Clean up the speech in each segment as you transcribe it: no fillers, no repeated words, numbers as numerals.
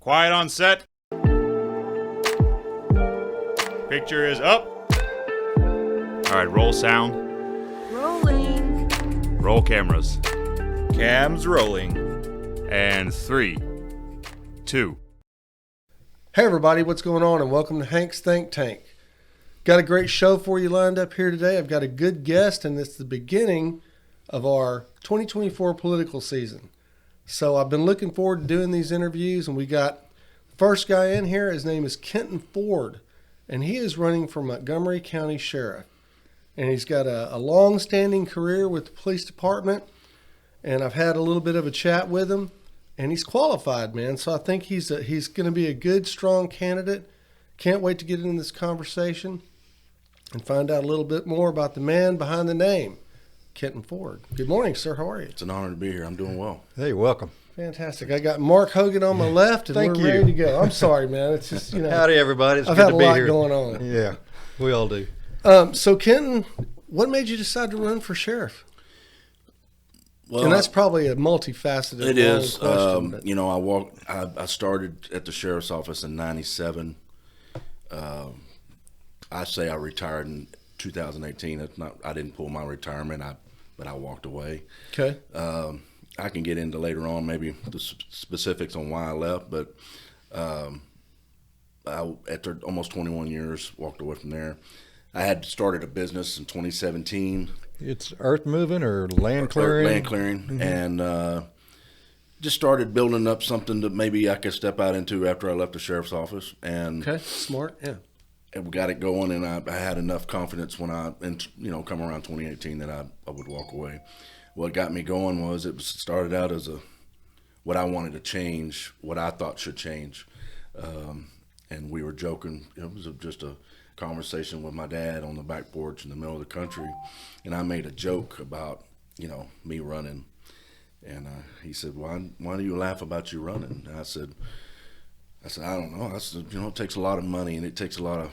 Quiet on set. Picture is up. All right, roll sound. Rolling. Roll cameras. Cam's rolling. And 3, 2. Hey everybody, what's going on? And welcome to Hank's Think Tank. Got a great show for you lined up here today. I've got a good guest, and it's the beginning of our 2024 political season. So I've been looking forward to doing these interviews, and we got the first guy in here. His name is Kenton Ford, and he is running for Montgomery County Sheriff. And he's got a long-standing career with the police department, and I've had a little bit of a chat with him, and he's qualified, man. So I think he's going to be a good, strong candidate. Can't wait to get into this conversation and find out a little bit more about the man behind the name, Kenton Ford. Good morning, sir. How are you? It's an honor to be here. I'm doing well. Hey, welcome. Fantastic. I got Mark Hogan on my left, and Thank we're you. ready to go. I'm sorry, man. It's just, Howdy, everybody. It's I've good had to a be lot here. going on. Yeah, we all do. So, Kenton, what made you decide to run for sheriff? Well, And that's probably a multifaceted it is. question. But- I started at the sheriff's office in '97. I say I retired in 2018. It's not. I didn't pull my retirement. But I walked away. Okay. I can get into later on maybe the specifics on why I left, but after almost 21 years, walked away from there. I had started a business in 2017. It's earth moving or land clearing? Land clearing, and just started building up something that maybe I could step out into after I left the sheriff's office. And Okay. Smart. Yeah. and we got it going, and I had enough confidence when come around 2018 that I would walk away. What got me going was started out as what I wanted to change, what I thought should change, and we were joking. It was just a conversation with my dad on the back porch in the middle of the country, and I made a joke about me running, and he said, "Why do you laugh about you running?" And I said, I don't know. I said, it takes a lot of money, and it takes a lot of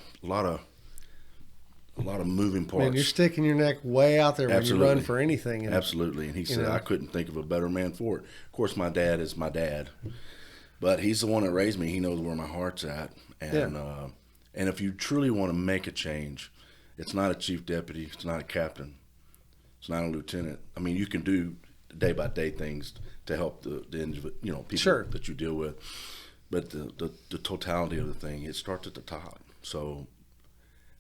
moving parts. Man, you're sticking your neck way out there when Absolutely. you run for anything. And, Absolutely. And he said, I couldn't think of a better man for it. Of course, my dad is my dad, but he's the one that raised me. He knows where my heart's at. And and if you truly want to make a change, it's not a chief deputy. It's not a captain. It's not a lieutenant. I mean, you can do day-by-day things to help the individual, people Sure. that you deal with. But the totality of the thing, it starts at the top. So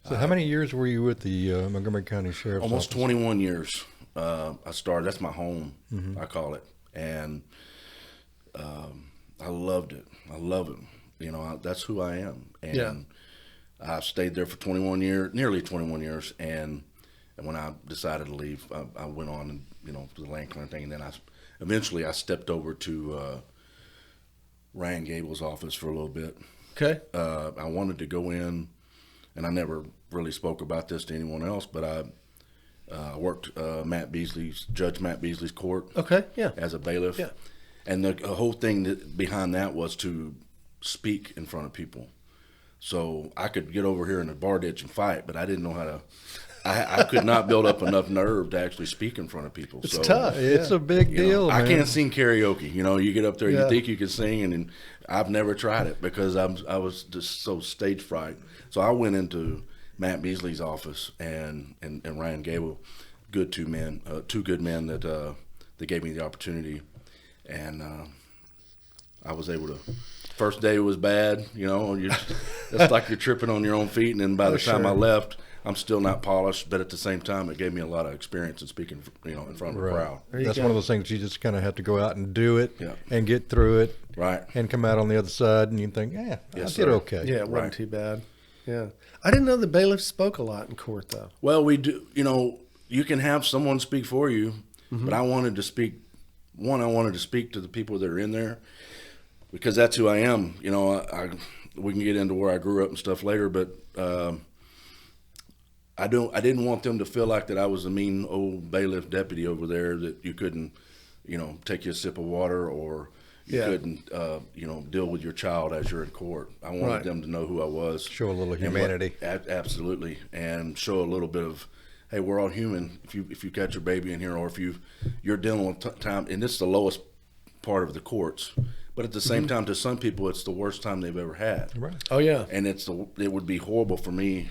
how many years were you with the Montgomery County Sheriff's almost Office? 21 years. I started. That's my home. I call it, and I loved it. I love it. That's who I am. And Yeah. I stayed there for 21 years, nearly 21 years, and when I decided to leave, I went on and to the land clearing thing, and then eventually I stepped over to Ryan Gable's office for a little bit. Okay. I wanted to go in, and I never really spoke about this to anyone else, but I worked Judge Matt Beasley's court Okay. Yeah. as a bailiff. Yeah. And the whole thing behind that was to speak in front of people. So I could get over here in the bar ditch and fight, but I didn't know how to. I could not build up enough nerve to actually speak in front of people. It's so, tough. It's a big deal, I man. can't sing karaoke. You get up there, Yeah. you think you can sing, and I've never tried it because I was just so stage fright. So I went into Matt Beasley's office and Ryan Gable, two good men that gave me the opportunity, and I was able to. First day was bad, it's like you're tripping on your own feet, and then by the time sure. I left, I'm still not polished, but at the same time, it gave me a lot of experience in speaking, in front of a crowd. That's one of those things you just kind of have to go out and do it Yeah. and get through it Right. and come out on the other side, and you think, I Yes, did sir. okay. Yeah, it wasn't Right. too bad. Yeah. I didn't know the bailiffs spoke a lot in court, though. Well, we do. You can have someone speak for you, but I wanted to speak. I wanted to speak to the people that are in there because that's who I am. We can get into where I grew up and stuff later, but I didn't want them to feel like that I was a mean old bailiff deputy over there that you couldn't, take you a sip of water or you Yeah. couldn't, deal with your child as you're in court. I wanted Right. them to know who I was. Show a little And humanity. absolutely, and show a little bit of, hey, we're all human. If you catch your baby in here, or if you're dealing with time, and this is the lowest part of the courts, But at the same time, to some people, it's the worst time they've ever had. Right. Oh yeah. And it would be horrible for me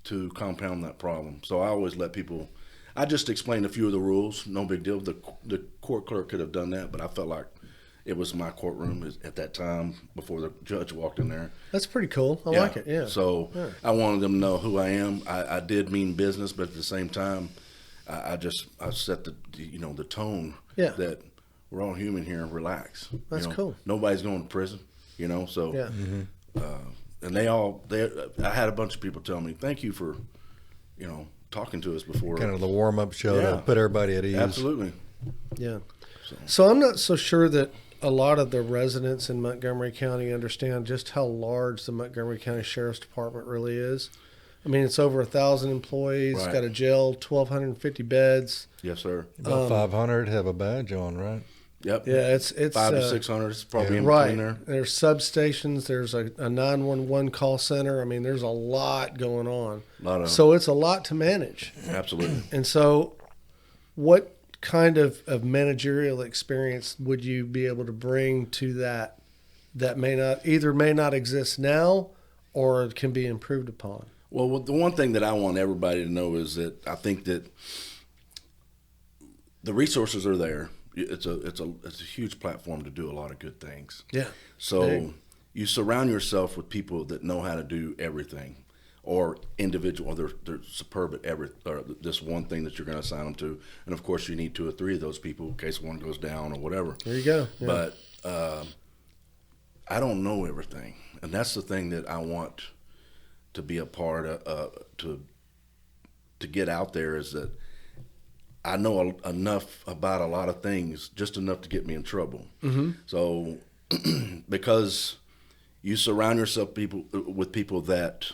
to compound that problem. So I always let people. I just explained a few of the rules. No big deal. The court clerk could have done that, but I felt like it was my courtroom at that time before the judge walked in there. That's pretty cool. I like it. Yeah. So I wanted them to know who I am. I did mean business, but at the same time, I set the tone that we're all human here and relax. That's cool. Nobody's going to prison, So Yeah. and I had a bunch of people tell me, thank you for, talking to us before. Kind of the warm-up show to put everybody at ease. Absolutely. Yeah. So I'm not so sure that a lot of the residents in Montgomery County understand just how large the Montgomery County Sheriff's Department really is. I mean, it's over 1,000 employees, Right. got a jail, 1,250 beds. Yes, sir. About 500 have a badge on, right? Yep. Yeah, it's 500 to 600 is probably in right. between there. There's substations. There's a 911 call center. I mean, there's a lot going on. So it's a lot to manage. Absolutely. And so, what kind of managerial experience would you be able to bring to that may not exist now or can be improved upon? Well, the one thing that I want everybody to know is that I think that the resources are there. It's a huge platform to do a lot of good things. Yeah. So you surround yourself with people that know how to do everything, or individual, or they're superb at this one thing that you're going to assign them to. And of course, you need 2 or 3 of those people in case one goes down or whatever. There you go. Yeah. But I don't know everything, and that's the thing that I want to be a part of, to get out there, is that I know enough about a lot of things, just enough to get me in trouble. Mm-hmm. So because you surround yourself with people that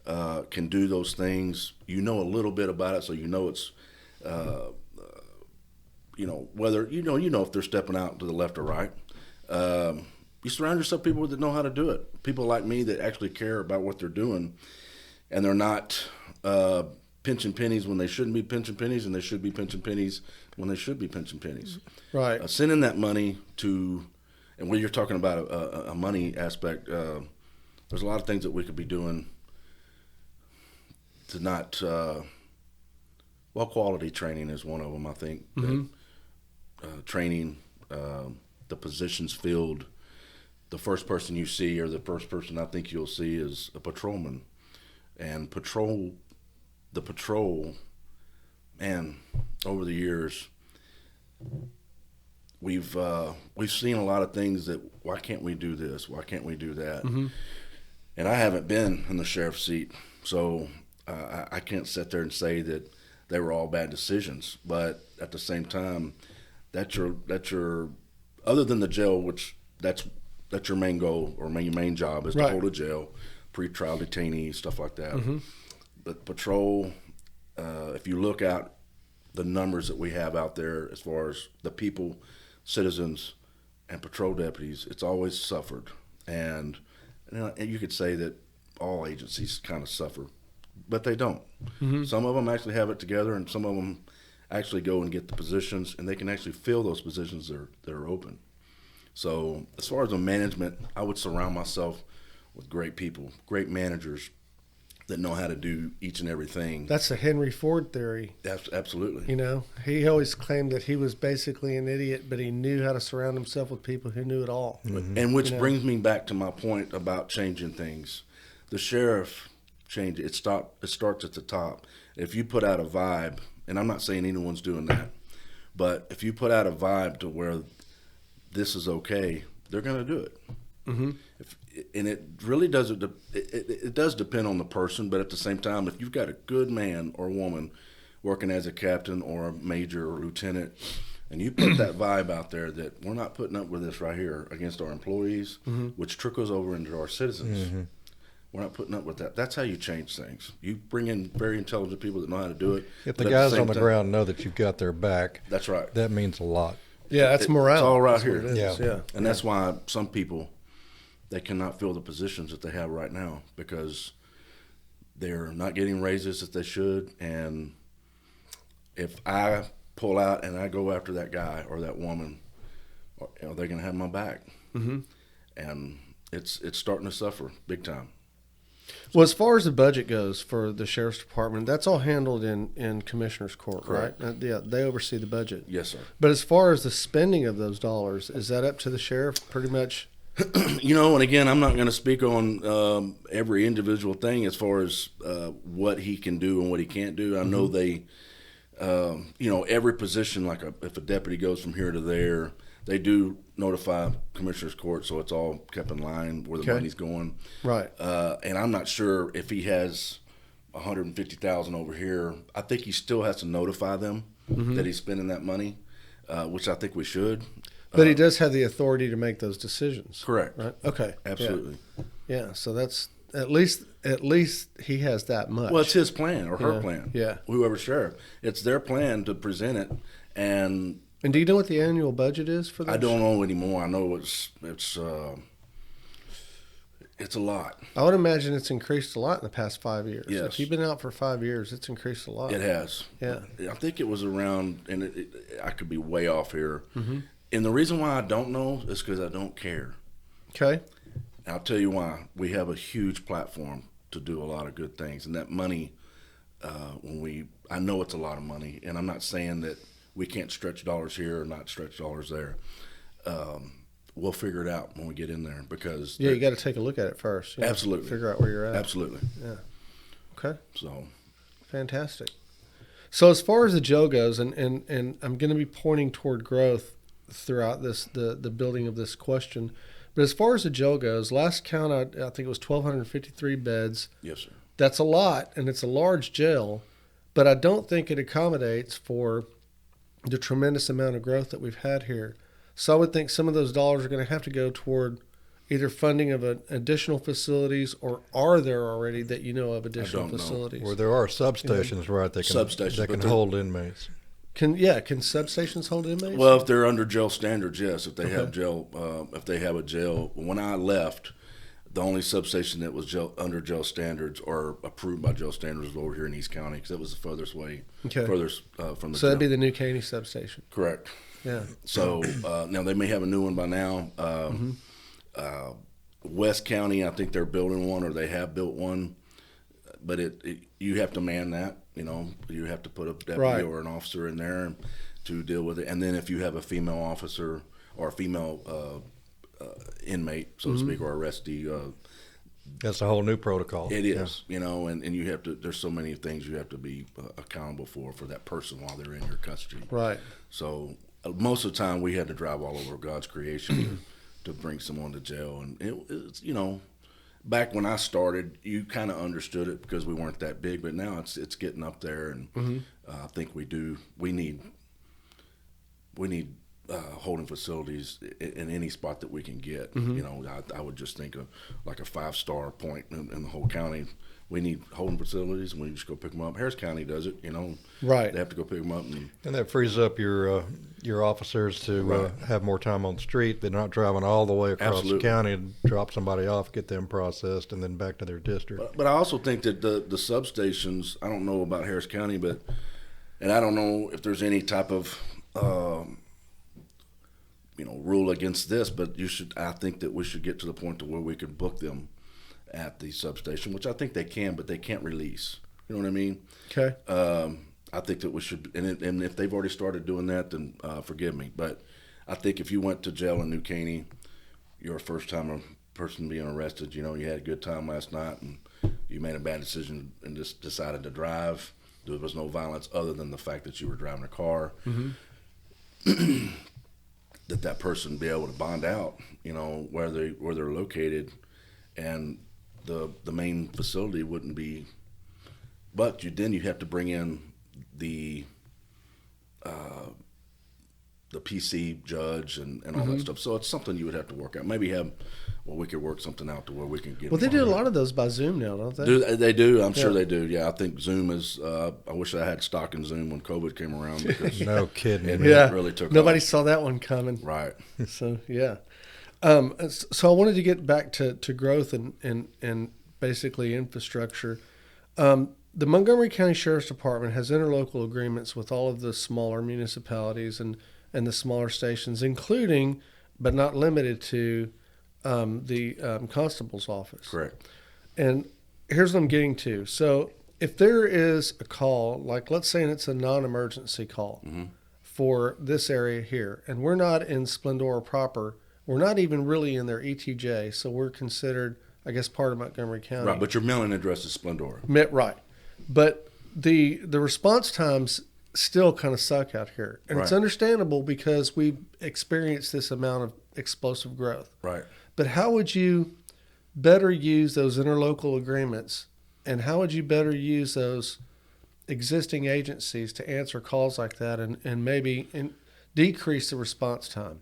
can do those things, you know a little bit about it, so it's whether if they're stepping out to the left or right. You surround yourself with people that know how to do it. People like me that actually care about what they're doing, and they're not pinching pennies when they shouldn't be pinching pennies, and they should be pinching pennies when they should be pinching pennies. Right. Sending that money to, and when you're talking about a money aspect, there's a lot of things that we could be doing to not, quality training is one of them, I think. Mm-hmm. Training, the positions filled. The first person you see, or the first person I think you'll see, is a patrolman. And the patrol, man, over the years, we've seen a lot of things that, why can't we do this? Why can't we do that? Mm-hmm. And I haven't been in the sheriff's seat, so I can't sit there and say that they were all bad decisions. But at the same time, that's your other than the jail, which that's your main goal, or your main job is to hold a jail, pretrial detainees, stuff like that. Mm-hmm. But patrol, if you look at the numbers that we have out there as far as the people, citizens, and patrol deputies, it's always suffered. And you could say that all agencies kind of suffer, but they don't. Mm-hmm. Some of them actually have it together, and some of them actually go and get the positions, and they can actually fill those positions that are open. So as far as the management, I would surround myself with great people, great managers that know how to do each and everything. That's the Henry Ford theory. Absolutely. He always claimed that he was basically an idiot, but he knew how to surround himself with people who knew it all. Mm-hmm. And which brings me back to my point about changing things. The sheriff changed it. It starts at the top. If you put out a vibe, and I'm not saying anyone's doing that, but if you put out a vibe to where this is okay, they're going to do it. Mm-hmm. And it really doesn't. It does depend on the person, but at the same time, if you've got a good man or woman working as a captain or a major or lieutenant, and you put that vibe out there that we're not putting up with this right here against our employees, mm-hmm. which trickles over into our citizens. Mm-hmm. We're not putting up with that. That's how you change things. You bring in very intelligent people that know how to do it. If the guys on the ground know that you've got their back, that's right. That means a lot. Yeah, that's morale. It's all right here. Yeah. And that's why some people, they cannot fill the positions that they have right now because they're not getting raises that they should. And if I pull out and I go after that guy or that woman, they're going to have my back. and it's starting to suffer big time. Well, as far as the budget goes for the sheriff's department, that's all handled in commissioner's court, Correct. right? Yeah, they oversee the budget. Yes, sir. But as far as the spending of those dollars, is that up to the sheriff pretty much? And again, I'm not going to speak on every individual thing as far as what he can do and what he can't do. I know they, every position, like if a deputy goes from here to there, they do notify Commissioner's Court, so it's all kept in line where the money's going. Right. And I'm not sure if he has $150,000 over here. I think he still has to notify them that he's spending that money, which I think we should. But he does have the authority to make those decisions. Correct. Right. Okay. Absolutely. Yeah. So that's at least he has that much. Well, it's his plan or her plan. Yeah. Whoever's sheriff, it's their plan to present it. And do you know what the annual budget is for that? I don't know anymore. I know it's a lot. I would imagine it's increased a lot in the past 5 years. Yes. If you've been out for 5 years, it's increased a lot. It has. Yeah. I think it was around, and I could be way off here. And the reason why I don't know is because I don't care. Okay. And I'll tell you why. We have a huge platform to do a lot of good things, and that money, I know it's a lot of money, and I'm not saying that we can't stretch dollars here or not stretch dollars there. We'll figure it out when we get in there because you got to take a look at it first. Absolutely. Figure out where you're at. Absolutely. Yeah. Okay. So. Fantastic. So as far as the jail goes, and I'm going to be pointing toward growth throughout the building of this question, but as far as the jail goes, last count I think it was 1,253 beds. Yes, sir. That's a lot, and it's a large jail, but I don't think it accommodates for the tremendous amount of growth that we've had here. So I would think some of those dollars are going to have to go toward either funding of additional facilities, or are there already that you know of additional facilities? Or there are substations, right? That can hold inmates. Can substations hold inmates? Well, if they're under jail standards, yes. If they have jail, if they have a jail. When I left, the only substation that was under jail standards or approved by jail standards was over here in East County because that was the furthest way, furthest from the So jail. that'd be the New Caney substation. Correct. Yeah. So now they may have a new one by now. West County, I think they're building one, or they have built one, but you have to man that. You have to put a deputy or an officer in there to deal with it. And then if you have a female officer or a female inmate, so to speak, or arrestee, that's a whole new protocol. it is, and you have to. There's so many things you have to be accountable for that person while they're in your custody. Right. So most of the time we had to drive all over God's creation to bring someone to jail, and it's back when I started, you kind of understood it because we weren't that big, but now it's getting up there, and I think we need holding facilities in any spot that we can get. I would just think of like a 5-star point in the whole county. We need holding facilities, and we just go pick them up. Harris County does it, Right. They have to go pick them up, and that frees up your officers to have more time on the street. They're not driving all the way across the county and drop somebody off, get them processed, and then back to their district. But I also think that the substations, I don't know about Harris County, and I don't know if there's any type of rule against this, but I think that we should get to the point to where we can book them at the substation, which I think they can, but they can't release. You know what I mean? Okay. I think that we should, and if they've already started doing that, then forgive me. But I think if you went to jail in New Caney, you're a first-time person being arrested. You had a good time last night, and you made a bad decision and just decided to drive. There was no violence other than the fact that you were driving a car. that person be able to bond out, where they're located, and the main facility wouldn't be. But then you have to bring in the PC judge and all that stuff. So it's something you would have to work out. Maybe we could work something out to where we can get. Well, they do a lot of those by Zoom now, don't they? They do. I'm sure they do. Yeah, I think Zoom is. I wish I had stock in Zoom when COVID came around. Because no kidding. It really took Nobody off. saw that one coming. Right. So yeah. So I wanted to get back to growth and basically infrastructure. The Montgomery County Sheriff's Department has interlocal agreements with all of the smaller municipalities and the smaller stations, including but not limited to the constable's office. Correct. And here's what I'm getting to. So if there is a call, like let's say it's a non-emergency call for this area here, and we're not in Splendora proper, we're not even really in their ETJ, so we're considered, I guess, part of Montgomery County. Right, but your mailing address is Splendora. Right. But the response times still kind of suck out here. And it's Right. understandable because we've experienced this amount of explosive growth. Right. But how would you better use those interlocal agreements, and how would you better use those existing agencies to answer calls like that and maybe decrease the response time?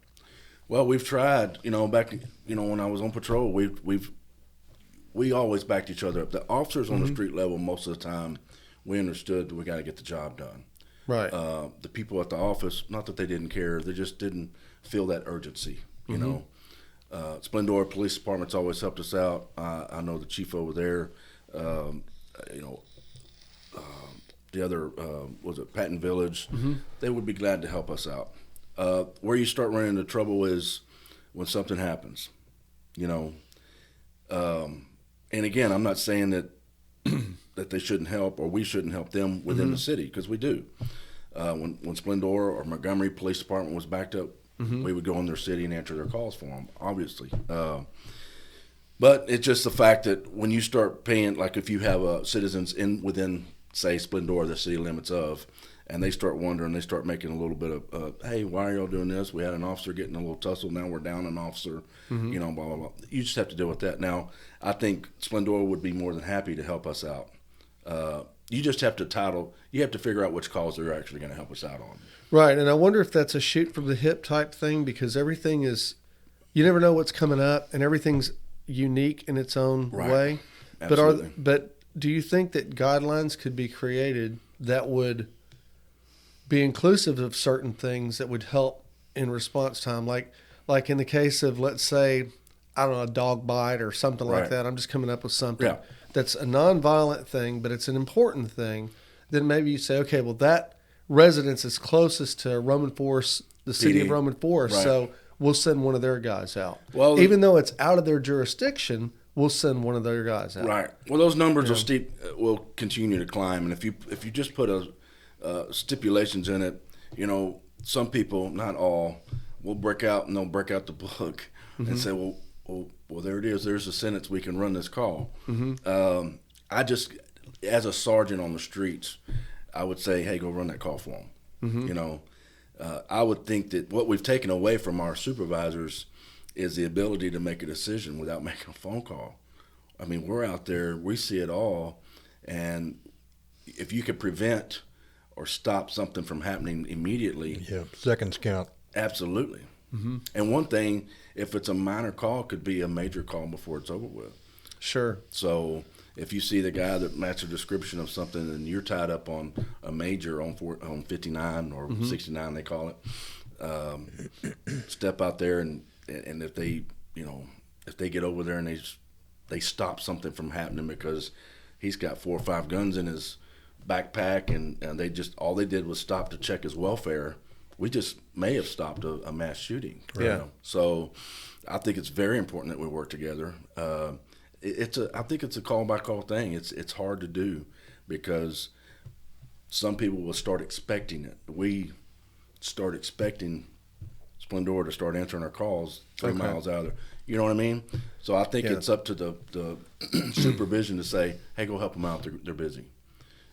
Well, we've tried, back, when I was on patrol, we always backed each other up. The officers on the street level, most of the time, we understood that we got to get the job done. Right. The people at the office, not that they didn't care, they just didn't feel that urgency, you know. Splendora Police Department's always helped us out. I know the chief over there, the other, was it Patton Village? They would be glad to help us out. Where you start running into trouble is when something happens, and again, I'm not saying that that they shouldn't help or we shouldn't help them within the city, because we do. When Splendora or Montgomery Police Department was backed up, we would go in their city and answer their calls for them, obviously. But it's just the fact that when you start paying, like if you have citizens within, say, Splendora, the city limits of, and they start wondering, they start making a little bit of, hey, why are y'all doing this? We had an officer getting a little tussle. Now we're down an officer, blah, blah, blah. You just have to deal with that. Now, I think Splendora would be more than happy to help us out. You just have to you have to figure out which calls they're actually going to help us out on. Right. And I wonder if that's a shoot from the hip type thing, because everything is, you never know what's coming up, and everything's unique in its own way. Absolutely. But do you think that guidelines could be created that would be inclusive of certain things that would help in response time? Like in the case of, let's say, I don't know, a dog bite or something like that. I'm just coming up with something that's a nonviolent thing, but it's an important thing. Then maybe you say, okay, well, that residence is closest to Roman Forest, the city of Roman Forest, so we'll send one of their guys out. Well, even though it's out of their jurisdiction, we'll send one of their guys out. Right. Well, those numbers will continue to climb, and if you just put stipulations in it, some people, not all, will break out and they'll break out the book and say, well, there it is. There's a sentence. We can run this call. I just, as a sergeant on the streets, I would say, hey, go run that call for them. I would think that what we've taken away from our supervisors is the ability to make a decision without making a phone call. I mean, we're out there, we see it all, and if you could prevent or stop something from happening immediately. Yeah, seconds count. Absolutely. And one thing, if it's a minor call, could be a major call before it's over with. Sure. So if you see the guy that matches a description of something and you're tied up on a major on 59 or 69, they call it, step out there and if they, if they get over there and they stop something from happening because he's got 4 or 5 guns in his backpack and they just, all they did was stop to check his welfare, we just may have stopped a mass shooting. Yeah. So I think it's very important that we work together. I think it's a call by call thing. It's hard to do because some people will start expecting it. We start expecting Splendora to start answering our calls 3 miles out of there. You know what I mean? So I think it's up to the supervision to say, hey, go help them out. They're busy.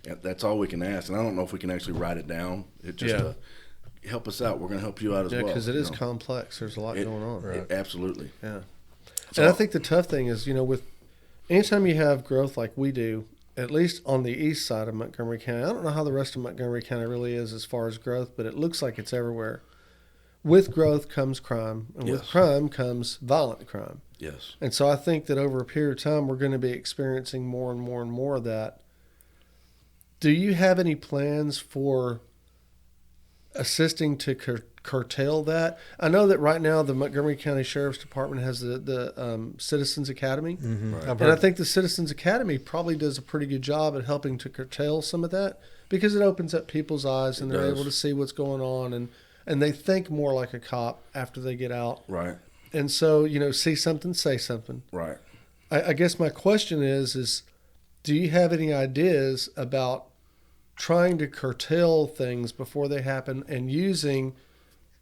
And that's all we can ask. And I don't know if we can actually write it down. It just help us out. We're going to help you out as well. Yeah, because it is complex. There's a lot going on. Right? Absolutely. Yeah. So, and I think the tough thing is, with anytime you have growth like we do, at least on the east side of Montgomery County, I don't know how the rest of Montgomery County really is as far as growth, but it looks like it's everywhere. With growth comes crime, and with crime comes violent crime. Yes. And so I think that over a period of time, we're going to be experiencing more and more and more of that. Do you have any plans for assisting to curtail that? I know that right now the Montgomery County Sheriff's Department has the Citizens Academy. Right. And I think the Citizens Academy probably does a pretty good job at helping to curtail some of that because it opens up people's eyes and they're able to see what's going on. And and they think more like a cop after they get out. Right. And so, see something, say something. Right. I guess my question is do you have any ideas about trying to curtail things before they happen and using,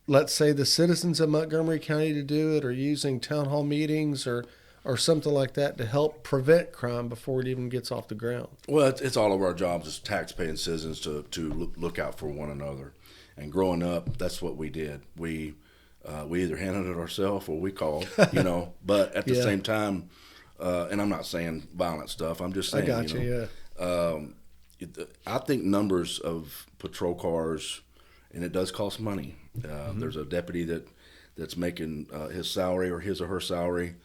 let's say, the citizens of Montgomery County to do it, or using town hall meetings or something like that to help prevent crime before it even gets off the ground? Well, it's all of our jobs as tax-paying citizens to look out for one another. And growing up, that's what we did. We either handled it ourselves or we called, But at the same time, and I'm not saying violent stuff. I'm just saying, I got you. I think numbers of patrol cars, and it does cost money. There's a deputy that's making his salary or his or her salary,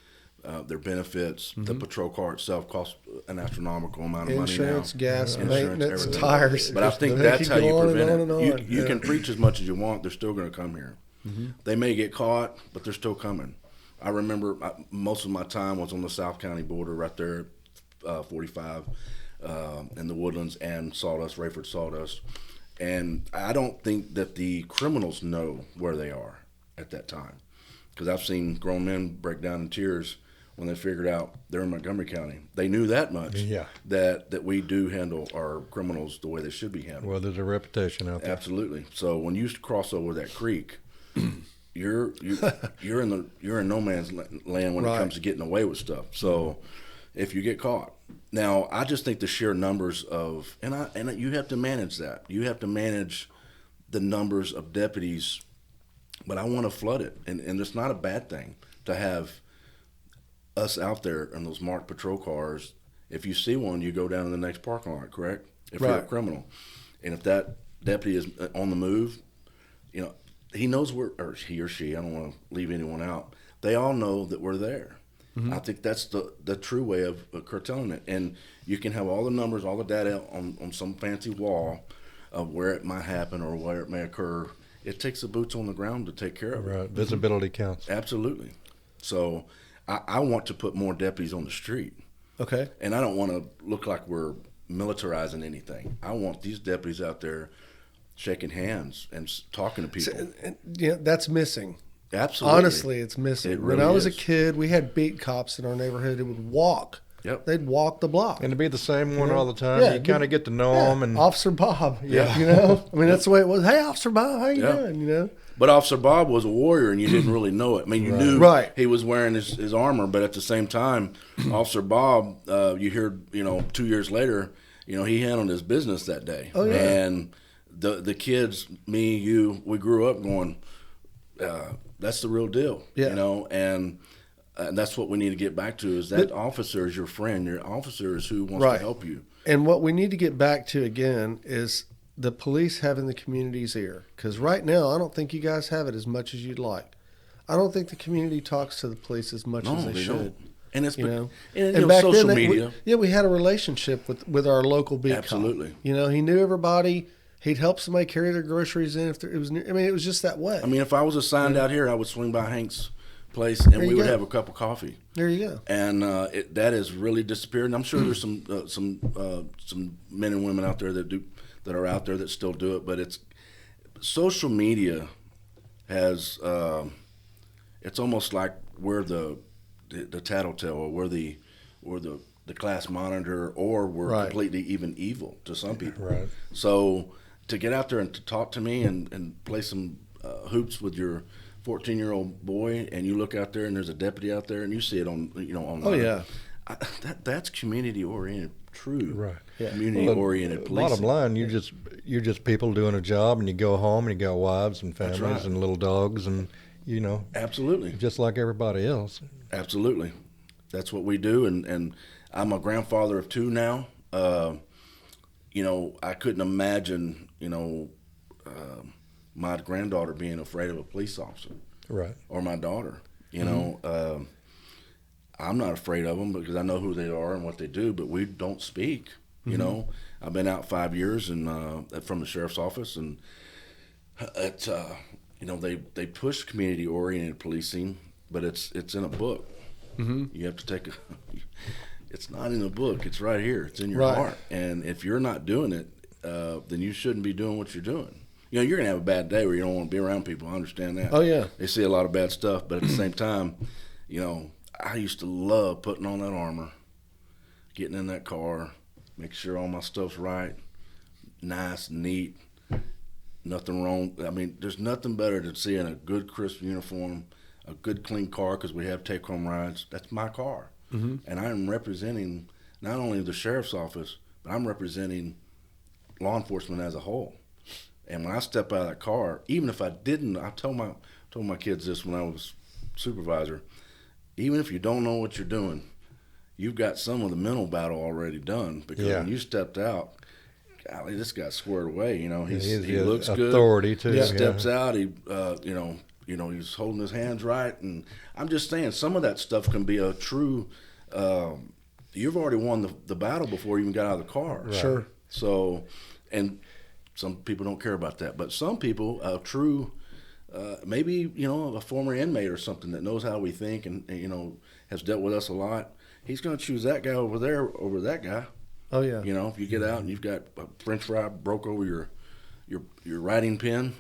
their benefits. The patrol car itself costs an astronomical amount of Insurance, money now. gas, Insurance, maintenance, everything. tires. But I think They that's keep how you going prevent and it. on and on. You can preach as much as you want. They're still going to come here. They may get caught, but they're still coming. I remember most of my time was on the South County border right there, 45, in the Woodlands and Sawdust, Rayford Sawdust. And I don't think that the criminals know where they are at that time. Because I've seen grown men break down in tears when they figured out they're in Montgomery County. They knew that much, that we do handle our criminals the way they should be handled. Well, there's a reputation out there. Absolutely. So when you cross over that creek, you're in no man's land when it comes to getting away with stuff. So if you get caught, now I just think the sheer numbers of and you have to manage that. You have to manage the numbers of deputies, but I want to flood it, and it's not a bad thing to have us out there in those marked patrol cars. If you see one, you go down to the next parking lot, correct? If you're a criminal. And if that deputy is on the move, he knows where, or he or she, I don't want to leave anyone out, they all know that we're there. I think that's the true way of curtailing it. And you can have all the numbers, all the data on some fancy wall of where it might happen or where it may occur. It takes the boots on the ground to take care of it. Right. Visibility counts. Absolutely. So I want to put more deputies on the street. Okay. And I don't want to look like we're militarizing anything. I want these deputies out there shaking hands and talking to people. That's missing. Absolutely. Honestly, it's missing. It really when I was is. a kid, we had beat cops in our neighborhood who would walk. Yep. They'd walk the block. And to be the same one all the time, you kind of get to know them. And Officer Bob. I mean, that's the way it was. Hey, Officer Bob, how you doing? But Officer Bob was a warrior, and you didn't really know it. I mean, you knew he was wearing his armor, but at the same time, Officer Bob, you hear, 2 years later, he handled his business that day. Oh, yeah. And the kids, me, you, we grew up going, that's the real deal, and that's what we need to get back to is that officer is your friend. Your officer is who wants to help you. And what we need to get back to again is the police having the community's ear. Because right now, I don't think you guys have it as much as you'd like. I don't think the community talks to the police as much as they should. Don't. And it's and back social then, media. We had a relationship with our local beat Absolutely. cop. He knew everybody. He'd help somebody carry their groceries in if it was. I mean, it was just that way. I mean, if I was assigned out here, I would swing by Hank's place and we would have a cup of coffee. There you go. And that has really disappeared. And I'm sure there's some men and women out there that are out there that still do it. But it's social media has. It's almost like we're the tattletale, or we're the class monitor, or we're completely even evil to some people. Right. So to get out there and to talk to me and play some hoops with your 14-year-old boy, and you look out there and there's a deputy out there and you see it on online. Oh yeah, that's community oriented, true community Well, oriented policing. Bottom line, you're just people doing a job, and you go home and you got wives and families and little dogs, and absolutely just like everybody else. Absolutely, that's what we do, and I'm a grandfather of two now. I couldn't imagine my granddaughter being afraid of a police officer, right? Or my daughter. I'm not afraid of them because I know who they are and what they do, but we don't speak. I've been out 5 years and from the sheriff's office, and they push community oriented policing, but it's in a book. You have to take it's not in a book. It's right here. It's in your heart. And if you're not doing it, then you shouldn't be doing what you're doing. You know, you're gonna have a bad day where you don't want to be around people. I understand that. Oh, yeah. They see a lot of bad stuff, but at the same time, you know, I used to love putting on that armor, getting in that car, make sure all my stuff's right, nice, neat, nothing wrong. I mean, there's nothing better than seeing a good, crisp uniform, a good, clean car, because we have take-home rides. That's my car. Mm-hmm. And I'm representing not only the sheriff's office, but I'm representing law enforcement as a whole. And when I step out of that car, even if I didn't, I told my kids this when I was supervisor, even if you don't know what you're doing, you've got some of the mental battle already done, because when you stepped out, golly, this got squared away. You know, he looks good. Authority too. He steps out. He, he's holding his hands right. And I'm just saying, some of that stuff can be a true. You've already won the battle before you even got out of the car. Right. Sure. So, and some people don't care about that, but some people, a true, maybe, you know, a former inmate or something that knows how we think and you know, has dealt with us a lot, he's going to choose that guy over there over that guy. Oh, yeah. You know, if you get out and you've got a French fry broke over your writing pen,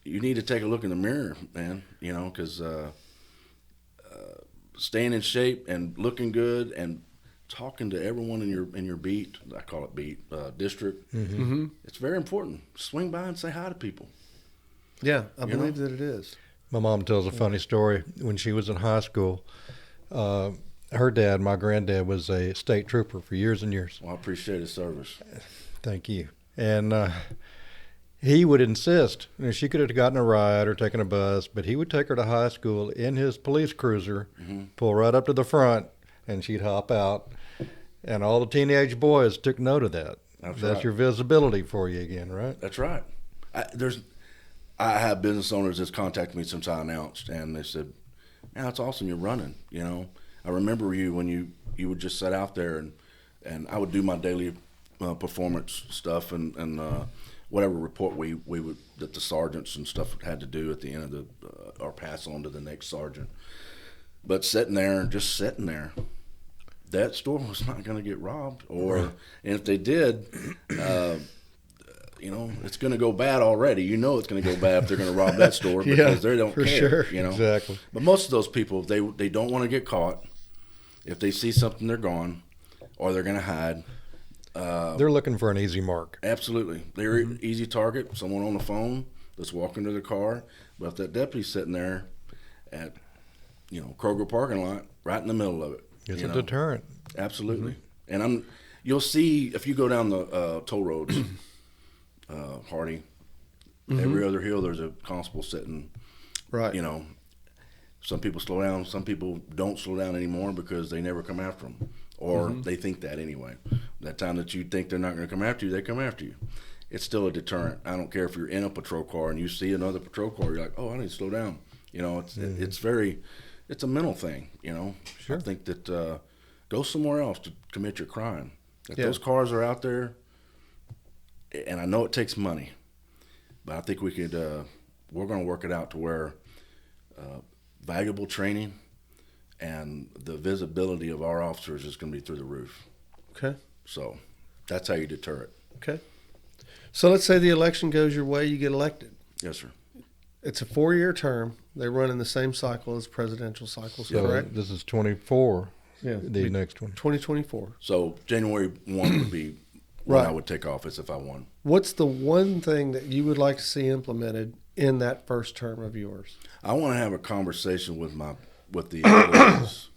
you need to take a look in the mirror, man. You know, because staying in shape and looking good and talking to everyone in your beat, I call it beat, district, it's very important. Swing by and say hi to people. Yeah, I believe that it is. My mom tells a funny story. When she was in high school, her dad, my granddad, was a state trooper for years and years. Well, I appreciate his service. Thank you. And he would insist, you know, she could have gotten a ride or taken a bus, but he would take her to high school in his police cruiser, pull right up to the front, and she'd hop out. And all the teenage boys took note of that. That's right. your visibility for you again, right? That's right. I have business owners that's contacted me since I announced, and they said, "Man, that's awesome. You're running. You know, I remember you when you would just sit out there, and I would do my daily performance stuff and whatever report we would that the sergeants and stuff had to do at the end of the or pass on to the next sergeant. But sitting there, that store was not going to get robbed, and if they did, you know, it's going to go bad already. You know, it's going to go bad if they're going to rob that store because they don't care. Sure. You know, Exactly. But most of those people, they don't want to get caught. If they see something, they're gone, or they're going to hide. They're looking for an easy mark. Absolutely, they're an easy target. Someone on the phone that's walking to the car, but if that deputy's sitting there at, you know, Kroger parking lot, right in the middle of it, It's a deterrent. Absolutely. And you'll see if you go down the toll roads, Hardy, every other hill there's a constable sitting. Right. You know, some people slow down, some people don't slow down anymore because they never come after them, or they think that anyway. That time that you think they're not going to come after you, they come after you. It's still a deterrent. I don't care if you're in a patrol car and you see another patrol car, you're like, oh, I need to slow down. You know, it's a mental thing, you know. Sure. I think that go somewhere else to commit your crime. If those cars are out there, and I know it takes money, but I think we could, we're going to work it out to where valuable training and the visibility of our officers is going to be through the roof. Okay. So that's how you deter it. Okay. So let's say the election goes your way, you get elected. Yes, sir. It's a 4-year term. They run in the same cycle as presidential cycles, correct? This is 24, Yeah. the next one. 2024. So January 1 would be when I would take office if I won. What's the one thing that you would like to see implemented in that first term of yours? I want to have a conversation with the employees.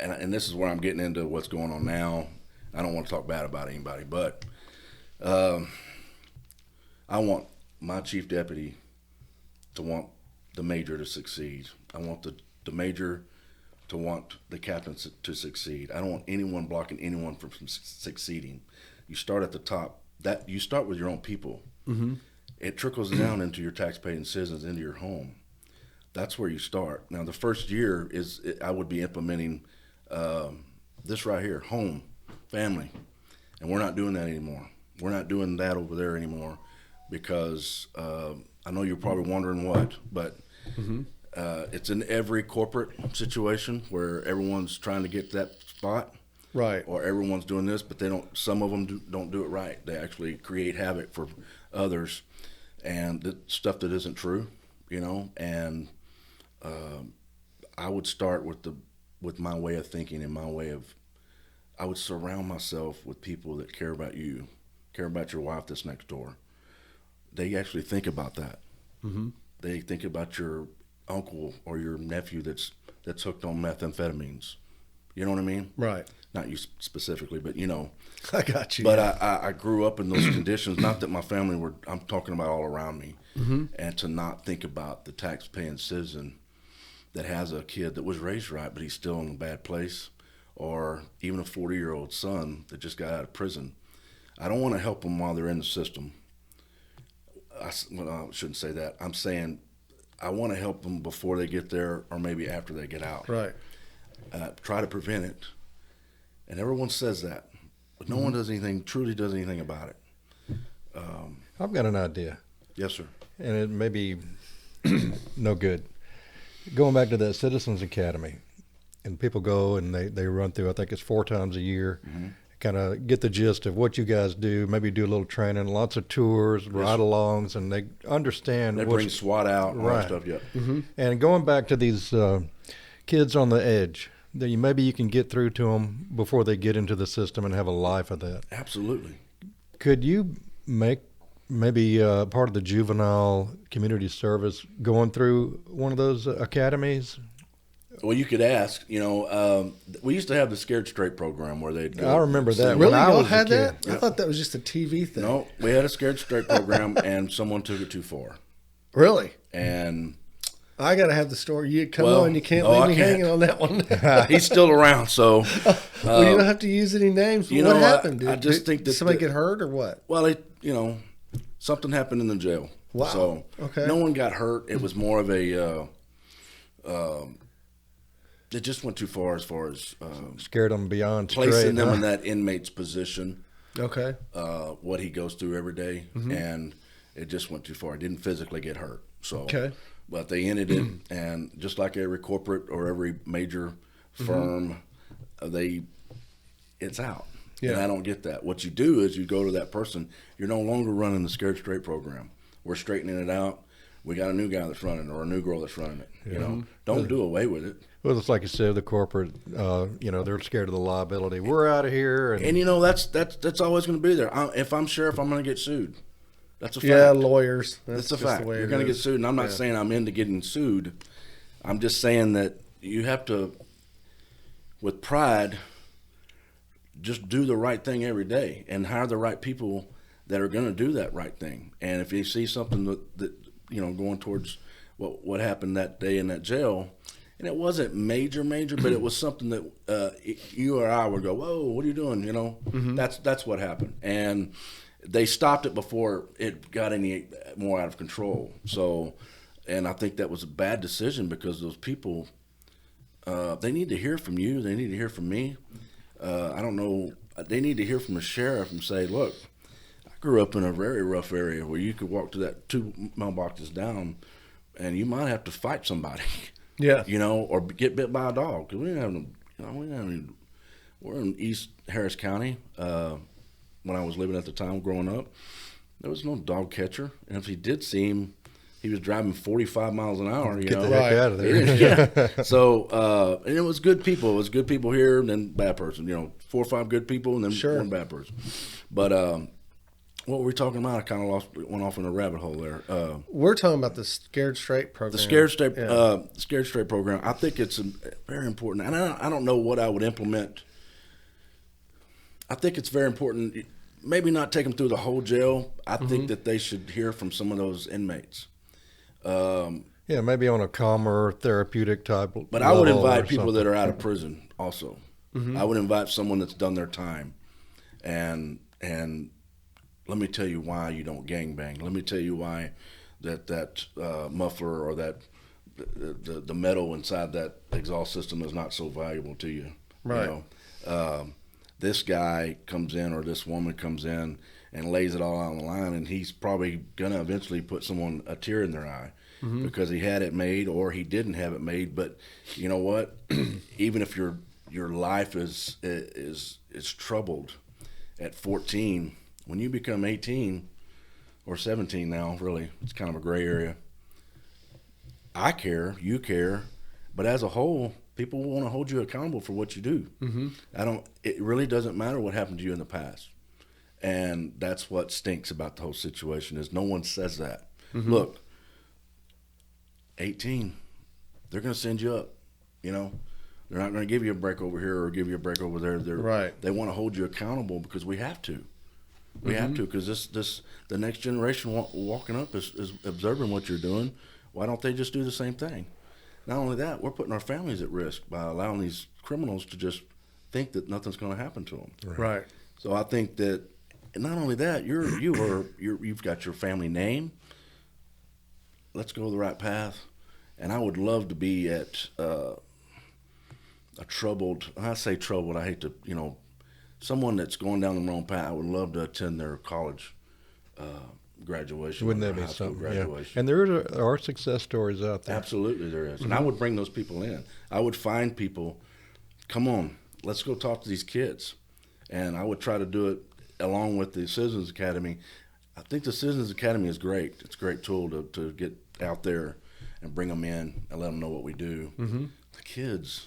And this is where I'm getting into what's going on now. I don't want to talk bad about anybody, but I want my chief deputy to want the major to succeed. I want the major to want the captain to succeed. I don't want anyone blocking anyone from succeeding. You start at the top. That you start with your own people. Mm-hmm. It trickles down into your taxpaying citizens, into your home. That's where you start. Now, the first year I would be implementing this right here, home, family, and we're not doing that anymore. We're not doing that over there anymore because I know you're probably wondering what, but it's in every corporate situation where everyone's trying to get that spot. Right. Or everyone's doing this, but they don't. Some of them don't do it right. They actually create havoc for others, and the stuff that isn't true, And I would start with my way of thinking and my way of. I would surround myself with people that care about you, care about your wife that's next door. They actually think about that. Mm-hmm. They think about your uncle or your nephew that's hooked on methamphetamines. You know what I mean? Right. Not you specifically, but I got you. But I grew up in those conditions. Not that my family were. I'm talking about all around me, and to not think about the tax-paying citizen that has a kid that was raised right, but he's still in a bad place, or even a 40-year-old son that just got out of prison. I don't want to help them while they're in the system. I shouldn't say that. I'm saying I want to help them before they get there, or maybe after they get out. Right. Try to prevent it. And everyone says that, but no one truly does anything about it. I've got an idea, Yes, sir. and it may be no good. Going back to that Citizens Academy, and people go and they run through, I think it's 4 times a year, kind of get the gist of what you guys do, maybe do a little training, lots of tours, ride-alongs, and they understand. They bring SWAT out and all that stuff, yeah. Mm-hmm. And going back to these kids on the edge, that maybe you can get through to them before they get into the system and have a life of that. Absolutely. Could you make maybe part of the juvenile community service going through one of those academies? Well, you could ask. We used to have the Scared Straight program where they'd go. I remember that. Really? When I Y'all was a had kid. that? I thought that was just a TV thing. No, we had a Scared Straight program, and someone took it too far. Really? And I got to have the story. You come Well, on. You can't no, leave I me can't. hanging on that one. he's still around, so. Well, you don't have to use any names. you What know, happened, dude? I just think that somebody the- get hurt or what? Well, something happened in the jail. Wow. So Okay. no one got hurt. It was more of a. It just went too far as Scared them beyond placing straight, them huh? in that inmate's position. Okay. What he goes through every day, and it just went too far. He didn't physically get hurt. So, Okay. but they ended it, and just like every corporate or every major firm, it's out. Yeah. And I don't get that. What you do is you go to that person. You're no longer running the Scared Straight program. We're straightening it out. We got a new guy that's running it, or a new girl that's running it. Don't do away with it. Well, it's like you said, the corporate, they're scared of the liability. We're out of here. And And that's always going to be there. If I'm sheriff, I'm going to get sued. That's a fact. Yeah, lawyers. That's a just fact. the way You're it going to get is. sued, and I'm not Yeah. saying I'm into getting sued. I'm just saying that you have to, with pride, just do the right thing every day and hire the right people that are going to do that right thing. And if you see something that going towards what happened that day in that jail, and it wasn't major, but it was something that you or I would go, whoa, what are you doing? That's what happened. And they stopped it before it got any more out of control. So, and I think that was a bad decision because those people, they need to hear from you. They need to hear from me. I don't know. They need to hear from the sheriff and say, look, I grew up in a very rough area where you could walk to that 2 mailboxes down and you might have to fight somebody. Yeah. Or get bit by a dog. 'Cause we didn't have no, we're in East Harris County. When I was living at the time, growing up, there was no dog catcher, and if he did see him, he was driving 45 miles an hour. get the heck out of there. Yeah. So, and it was good people. It was good people here, and then bad person. 4 or 5 good people, and then Sure. one bad person. But what were we talking about? I kind of went off in a rabbit hole there. We're talking about the Scared Straight program. The Scared Straight, Yeah. Scared Straight program. I think it's very important, and I don't know what I would implement. I think it's very important. Maybe not take them through the whole jail. I think that they should hear from some of those inmates. Yeah, maybe on a calmer, therapeutic type. But I would level invite or people that something. are out of prison also. I would invite someone that's done their time, and let me tell you why you don't gangbang. Let me tell you why that muffler or that the metal inside that exhaust system is not so valuable to you. Right. This guy comes in or this woman comes in and lays it all out on the line, and he's probably gonna eventually put someone a tear in their eye because he had it made or he didn't have it made. But you know what? Even if you're your life is troubled at 14. When you become 18 or 17 now, really, it's kind of a gray area. I care, you care, but as a whole, people want to hold you accountable for what you do. It really doesn't matter what happened to you in the past. And that's what stinks about the whole situation is no one says that. Look, 18, they're going to send you up, you know. They're not going to give you a break over here or give you a break over there. They want to hold you accountable because we have to. We have to because the next generation walking up is observing what you're doing. Why don't they just do the same thing? Not only that, we're putting our families at risk by allowing these criminals to just think that nothing's going to happen to them. Right. So I think that not only that, you've got your family name. Let's go the right path. And I would love to be at a troubled. When I say troubled, I hate to, someone that's going down the wrong path. I would love to attend their college graduation. Wouldn't that be something? Graduation. Yeah. And there are success stories out there. Absolutely, there is. And I would bring those people in. I would find people. Come on, let's go talk to these kids. And I would try to do it along with the Citizens Academy. I think the Citizens Academy is great. It's a great tool to get out there and bring them in and let them know what we do. The kids,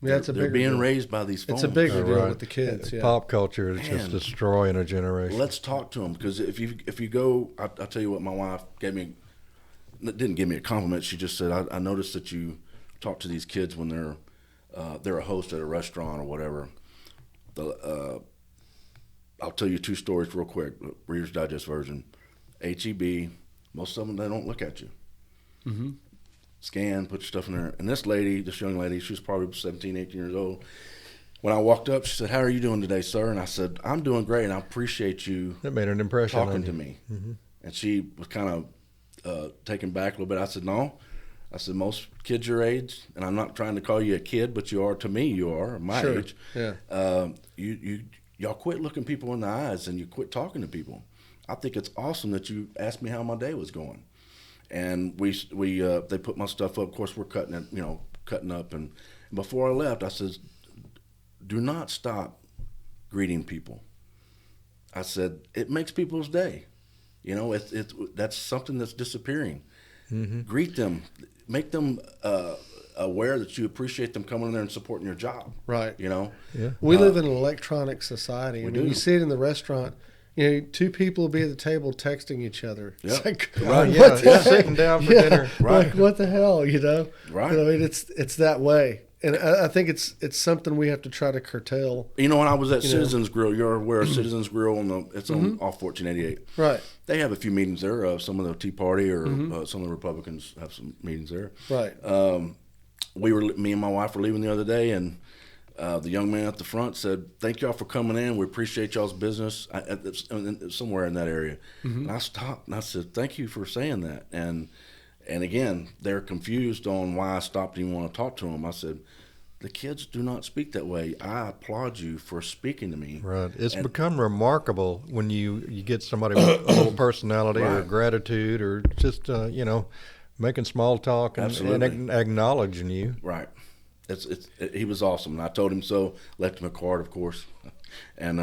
they're being raised by these phones. It's a bigger deal with the kids. Yeah. Pop culture is just destroying a generation. Let's talk to them because if you go, I'll tell you what my wife didn't give me a compliment. She just said, I noticed that you talk to these kids when they're a host at a restaurant or whatever. I'll tell you two stories real quick. Reader's Digest version. HEB, most of them, they don't look at you. Scan, put your stuff in there. And this young lady, she was probably 17, 18 years old. When I walked up, she said, "How are you doing today, sir?" And I said, "I'm doing great, and I appreciate you." That made an impression talking on you. to me. And she was kind of taken back a little bit. I said, "No." I said, "Most kids your age, and I'm not trying to call you a kid, but you are to me. You are my age. Yeah. Y'all quit looking people in the eyes, and you quit talking to people. I think it's awesome that you asked me how my day was going." And they put my stuff up. Of course, we're cutting up. And before I left, I said, "Do not stop greeting people." I said, "It makes people's day. That's something that's disappearing. Greet them, make them aware that you appreciate them coming in there and supporting your job." Right. Yeah. We live in an electronic society. We I mean, do. you see it in the restaurant. Two people will be at the table texting each other. It's like, Right. what the heck? Sitting down for dinner. Right. Like, what the hell, Right. I mean, it's that way. And I think it's something we have to try to curtail. When I was at Citizens Grill, you're aware of Citizens Grill it's on off 1488. Right. They have a few meetings there. Some of the Tea Party or some of the Republicans have some meetings there. Right. Me and my wife were leaving the other day, and the young man at the front said, "Thank y'all for coming in. We appreciate y'all's business." Somewhere in that area. And I stopped and I said, "Thank you for saying that." And again, they're confused on why I stopped and even want to talk to them. I said, "The kids do not speak that way. I applaud you for speaking to me." Right. It's become remarkable when you get somebody with a little personality or Right. gratitude or just, making small talk and acknowledging you. Right. He was awesome, and I told him so. Left him a card, of course, and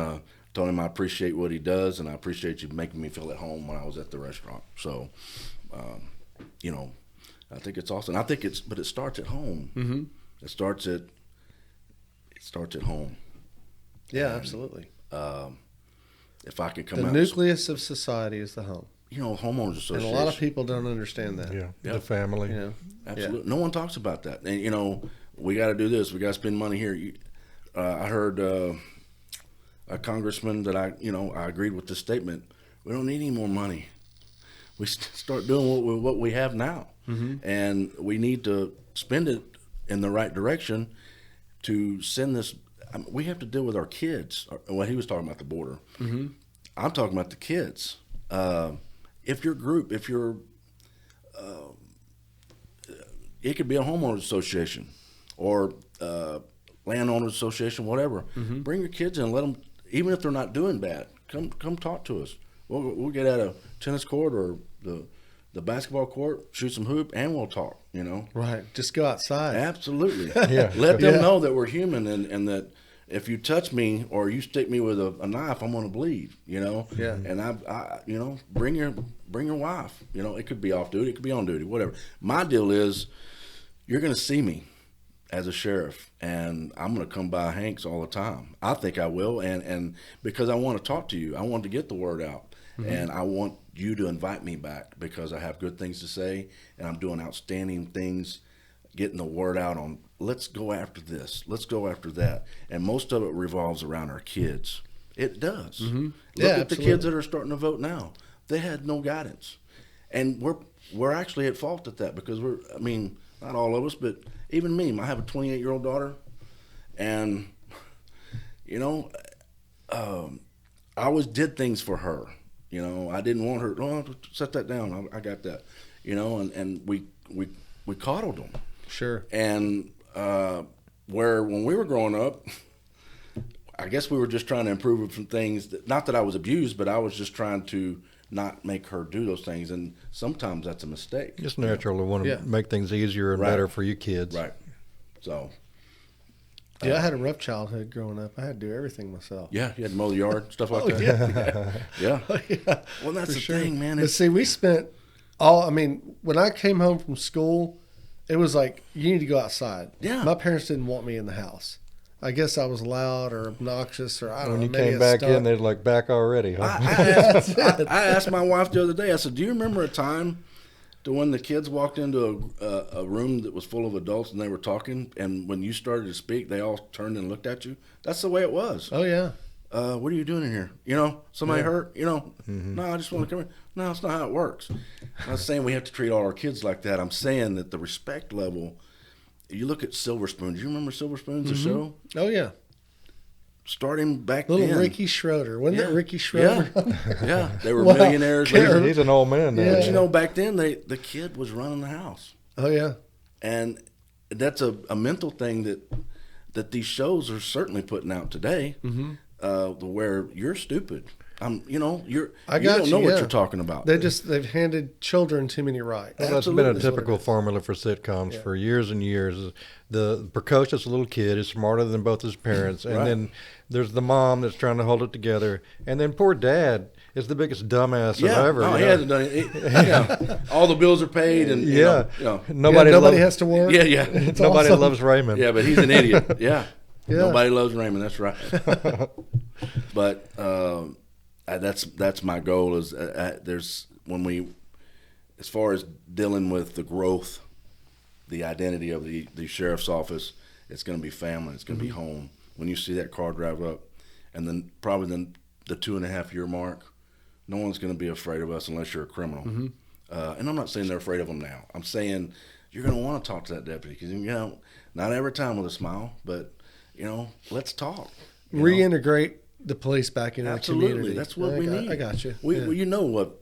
told him I appreciate what he does, and I appreciate you making me feel at home when I was at the restaurant. So, I think it's awesome. But it starts at home. It starts at home. Yeah, absolutely. If I could come The out, nucleus of society is the home. homeowners association, And a lot of people don't understand that. Yeah. Yeah. The family. Absolutely. No one talks about that. And, we got to do this. We got to spend money here. I heard a congressman that I agreed with this statement. We don't need any more money. We start doing what we have now. And we need to spend it in the right direction to send this. We have to deal with our kids. What he was talking about, the border. I'm talking about the kids. If your group, it could be a homeowners association or landowners association, whatever. Bring your kids in, let them, even if they're not doing bad, come talk to us. We'll get at a tennis court or the the basketball court, shoot some hoop, and we'll talk, you know? Right. Just go outside. Absolutely. Yeah. Let them know that we're human and that if you touch me or you stick me with a knife, I'm going to bleed, you know? Yeah. And I you know, bring your wife. You know, it could be off duty, it could be on duty, whatever. My deal is you're going to see me as a sheriff, and I'm going to come by Hank's all the time. I think I will, and because I want to talk to you. I want to get the word out, and I want you to invite me back because I have good things to say, and I'm doing outstanding things, getting the word out on let's go after this, let's go after that, and most of it revolves around our kids. It does. Look at the kids that are starting to vote now. They had no guidance, and we're actually at fault at that because I mean, not all of us, but even me. I have a 28-year-old daughter, and you know, I always did things for her. You know, I didn't want her. Oh, set that down. I got that. You know, and we coddled them. Sure. And where when we were growing up, I guess we were just trying to improve some things. Not that I was abused, but I was just trying to not make her do those things. And sometimes that's a mistake. It's natural to want to make things easier and better for you kids. Right. So. Yeah, I had a rough childhood growing up. I had to do everything myself. Yeah, you had to mow the yard, stuff like that. Yeah. Well, that's the thing, man. But see, we spent when I came home from school, it was like, you need to go outside. Yeah. My parents didn't want me in the house. I guess I was loud or obnoxious or I don't know. When you maybe came back in, they're like, back already, huh? I asked my wife the other day, I said, do you remember a time to when the kids walked into a room that was full of adults and they were talking, and when you started to speak, they all turned and looked at you? That's the way it was. Oh, yeah. What are you doing in here? You know, somebody hurt? You know, no, I just want to come in. No, that's not how it works. I'm not saying we have to treat all our kids like that. I'm saying that the respect level, you look at Silver Spoon. Do you remember Silver Spoons, the show? Oh, yeah. Starting back Little then. Ricky Schroeder. Wasn't that Ricky Schroeder? Yeah. They were millionaires. He's an old man now. But you know, back then, the kid was running the house. Oh, yeah. And that's a mental thing that these shows are certainly putting out today, where you're stupid. You don't know what you're talking about. They've handed children too many rights. Well, that's been a typical formula for sitcoms for years and years. The precocious little kid is smarter than both his parents, and then there's the mom that's trying to hold it together, and then poor dad is the biggest dumbass ever. No, he hasn't done it. All the bills are paid, and nobody has to work. Yeah. Nobody loves Raymond. Yeah, but he's an idiot. Yeah. Nobody loves Raymond. That's right. But that's my goal. Is there's as far as dealing with the growth, the identity of the sheriff's office, it's going to be family. It's going to be home. When you see that car drive up, and then probably the 2.5-year mark, no one's going to be afraid of us unless you're a criminal. And I'm not saying they're afraid of them now. I'm saying you're going to want to talk to that deputy because, you know, not every time with a smile, but, you know, let's talk. Reintegrate the police back into the community. Absolutely. That's what we need. I got you. You know what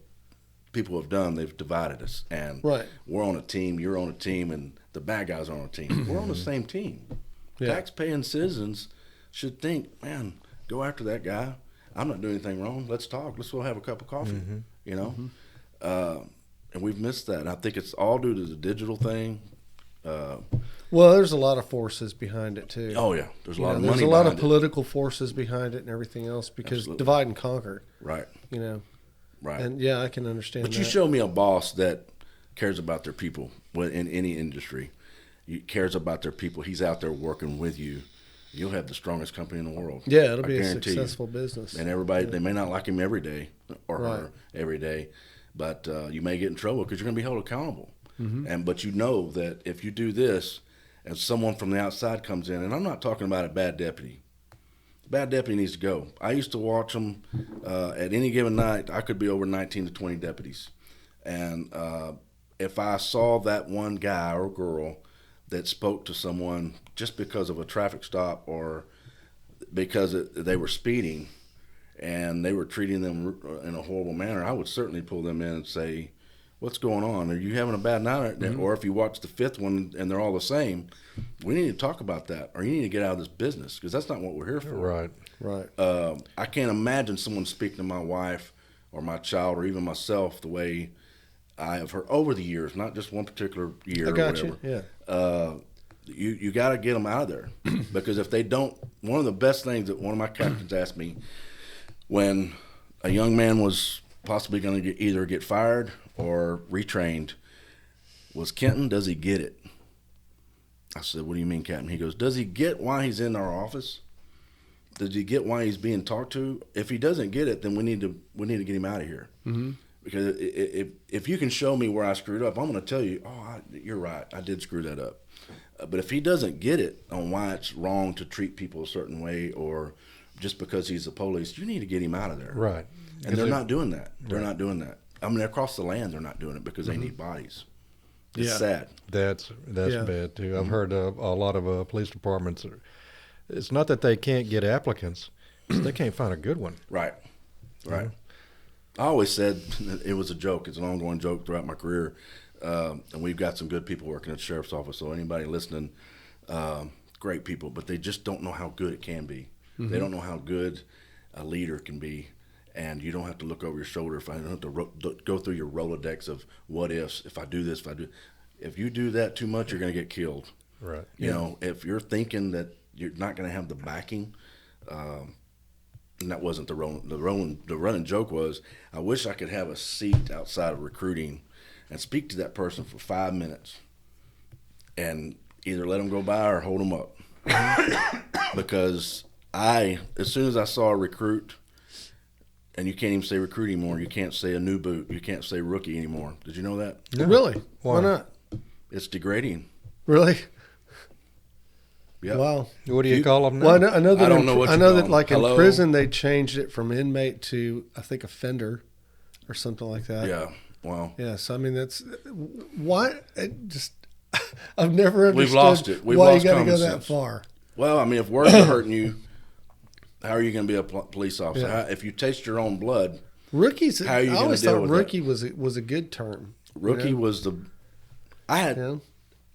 people have done. They've divided us. And we're on a team, you're on a team, and the bad guys are on a team. We're on the same team. Tax-paying citizens should think, man, go after that guy. I'm not doing anything wrong. Let's talk. Let's go have a cup of coffee, you know? And we've missed that. And I think it's all due to the digital thing. Well, there's a lot of forces behind it, too. Oh, yeah. There's a lot of money There's a lot of political forces behind it and everything else because divide and conquer. Right. You know? Right. And, I can understand that. But you show me a boss that cares about their people in any industry. He cares about their people. He's out there working with you. You'll have the strongest company in the world. Yeah, it'll be a successful business. And everybody, they may not like him every day or her every day, but you may get in trouble because you're going to be held accountable. But you know that if you do this and someone from the outside comes in, and I'm not talking about a bad deputy. Bad deputy needs to go. I used to watch them at any given night. I could be over 19 to 20 deputies. And if I saw that one guy or girl that spoke to someone just because of a traffic stop or because they were speeding and they were treating them in a horrible manner, I would certainly pull them in and say, what's going on? Are you having a bad night? Or if you watch the fifth one and they're all the same, we need to talk about that, or you need to get out of this business because that's not what we're here for. Right. I can't imagine someone speaking to my wife or my child or even myself the way I have heard over the years, not just one particular year I or got whatever. you. Yeah. You got to get them out of there because if they don't, one of the best things that one of my captains asked me when a young man was possibly going to either get fired or retrained was, Kenton, does he get it? I said, what do you mean, Captain? He goes, does he get why he's in our office? Does he get why he's being talked to? If he doesn't get it, then we need to get him out of here. Mm-hmm. Because if you can show me where I screwed up, I'm going to tell you, you're right, I did screw that up. But if he doesn't get it on why it's wrong to treat people a certain way or just because he's the police, you need to get him out of there. Right. And they're not doing that. They're not doing that. I mean, across the land, they're not doing it because they need bodies. It's sad. That's bad too. I've heard a lot of police departments. It's not that they can't get applicants; it's they can't find a good one. Right. Right. I always said it was a joke. It's an ongoing joke throughout my career, and we've got some good people working at the sheriff's office. So anybody listening, great people, but they just don't know how good it can be. They don't know how good a leader can be. And you don't have to look over your shoulder. If I don't have to go through your Rolodex of what ifs. If I do this, if you do that too much, you're going to get killed. Right. You know, if you're thinking that you're not going to have the backing, and that wasn't the running joke was, I wish I could have a seat outside of recruiting and speak to that person for 5 minutes, and either let them go by or hold them up, because as soon as I saw a recruit. And you can't even say recruit anymore. You can't say a new boot. You can't say rookie anymore. Did you know that? No. Really? Why not? It's degrading. Really? Yeah. Wow. What do you call them now? Well, I know that. I don't know what you I know call that, them. like Hello? in prison, they changed it from inmate to I think offender, or something like that. Yeah. Wow. Yeah. So I mean, that's why. It just I've never understood. We've lost it. We've why lost you got to go common that sense. far. Well, I mean, if words are hurting you, how are you going to be a police officer? Yeah. If you taste your own blood, Rookies. How are you I gonna always deal thought with rookie was a good term. rookie was the. I had Yeah.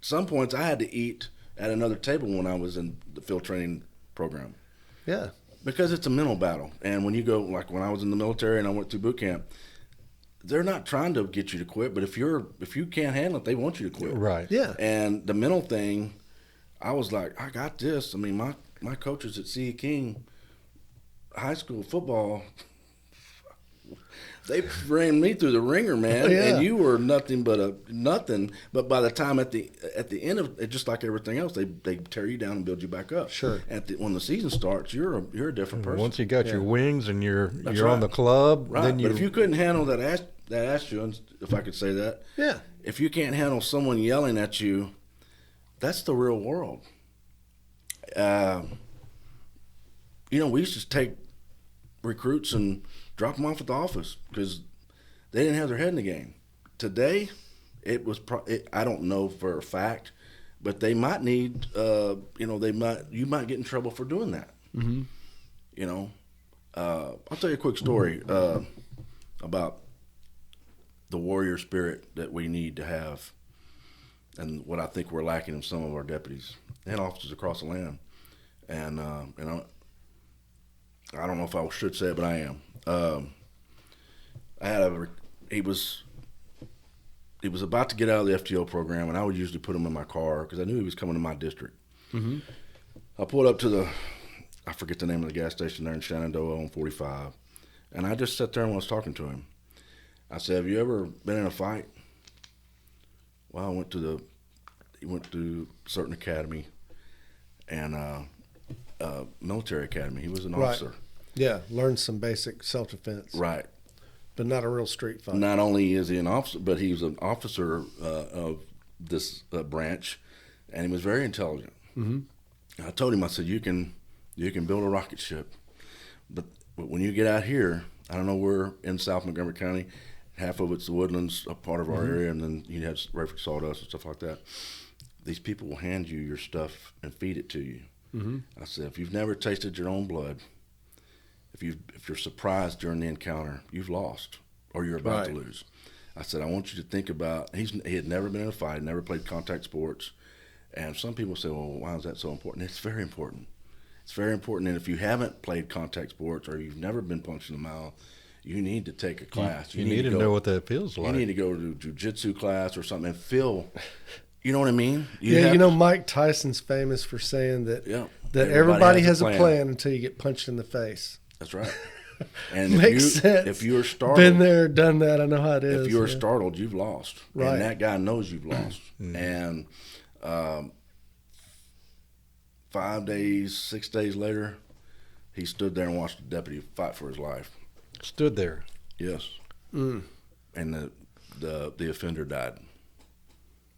some points I had to eat at another table when I was in the field training program. Yeah. Because it's a mental battle. And when you go, like when I was in the military and I went through boot camp, they're not trying to get you to quit, but if you can't handle it, they want you to quit. Right. Yeah. And the mental thing, I was like, I got this. I mean, my coaches at C.E. King high school football, they ran me through the ringer, man. Yeah. And you were nothing but nothing. But by the time at the end of it, just like everything else, they tear you down and build you back up. Sure. When the season starts, you're a different person. Once you got your wings and you're That's on right. the club, Right. then But if you couldn't handle that ass chewing, if I could say that, Yeah. if you can't handle someone yelling at you, that's the real world. We used to take recruits and drop them off at the office because they didn't have their head in the game. Today, it was. I don't know for a fact, but they might need. You might get in trouble for doing that. Mm-hmm. I'll tell you a quick story about the warrior spirit that we need to have, and what I think we're lacking in some of our deputies and officers across the land. And I don't know if I should say it, but I am. He was about to get out of the FTO program, and I would usually put him in my car because I knew he was coming to my district. Mm-hmm. I pulled up to I forget the name of the gas station there in Shenandoah on 45, and I just sat there and was talking to him. I said, "Have you ever been in a fight?" Well, he went to a certain academy, and military academy. He was an officer. Yeah, learn some basic self-defense. Right. But not a real street fight. Not only is he an officer, but he was an officer of this branch, and he was very intelligent. Mm-hmm. I told him, I said, you can build a rocket ship, but when you get out here, I don't know, we're in South Montgomery County, half of it's the woodlands, a part of our area, and then you have Rayford sawdust and stuff like that. These people will hand you your stuff and feed it to you. Mm-hmm. I said, if you've never tasted your own blood, if you're surprised during the encounter, you've lost or you're about to lose. I said, I want you to think about, he had never been in a fight, never played contact sports. And some people say, well, why is that so important? It's very important. It's very important. And if you haven't played contact sports or you've never been punched in the mouth, you need to take a class. You need to know what that feels like. You need to go to jiu-jitsu class or something and feel, you know what I mean? Mike Tyson's famous for saying that Yeah. that everybody has a plan until you get punched in the face. That's right. And Makes sense. if you're startled, Been there, done that. I know how it is. if you're startled, you've lost. Right. And that guy knows you've lost. And 5 days, 6 days later, he stood there and watched the deputy fight for his life. Stood there. Yes. And the offender died.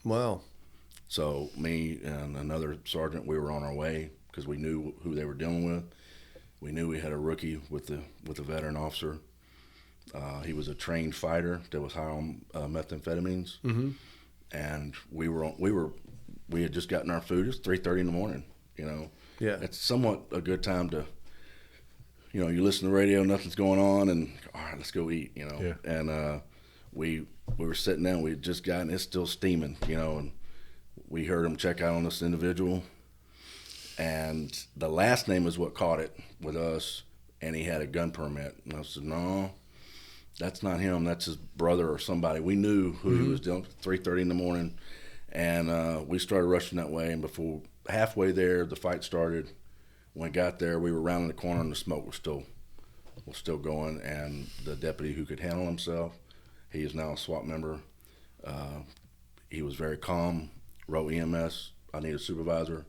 Wow. So me and another sergeant, we were on our way because we knew who they were dealing with. We knew we had a rookie with a veteran officer. He was a trained fighter that was high on methamphetamines, and we had just gotten our food. It was 3:30 in the morning. Yeah. It's somewhat a good time to, you listen to the radio, nothing's going on, and all right, let's go eat. Yeah. And we were sitting down. We had just gotten it's still steaming. And we heard him check out on this individual. And the last name is what caught it with us, and he had a gun permit. And I said, no, that's not him. That's his brother or somebody. We knew who he was dealing with, 3:30 in the morning. And we started rushing that way. And before halfway there, the fight started. When we got there, we were rounding the corner, and the smoke was still going. And the deputy who could handle himself, he is now a SWAT member. He was very calm, wrote EMS, I need a supervisor.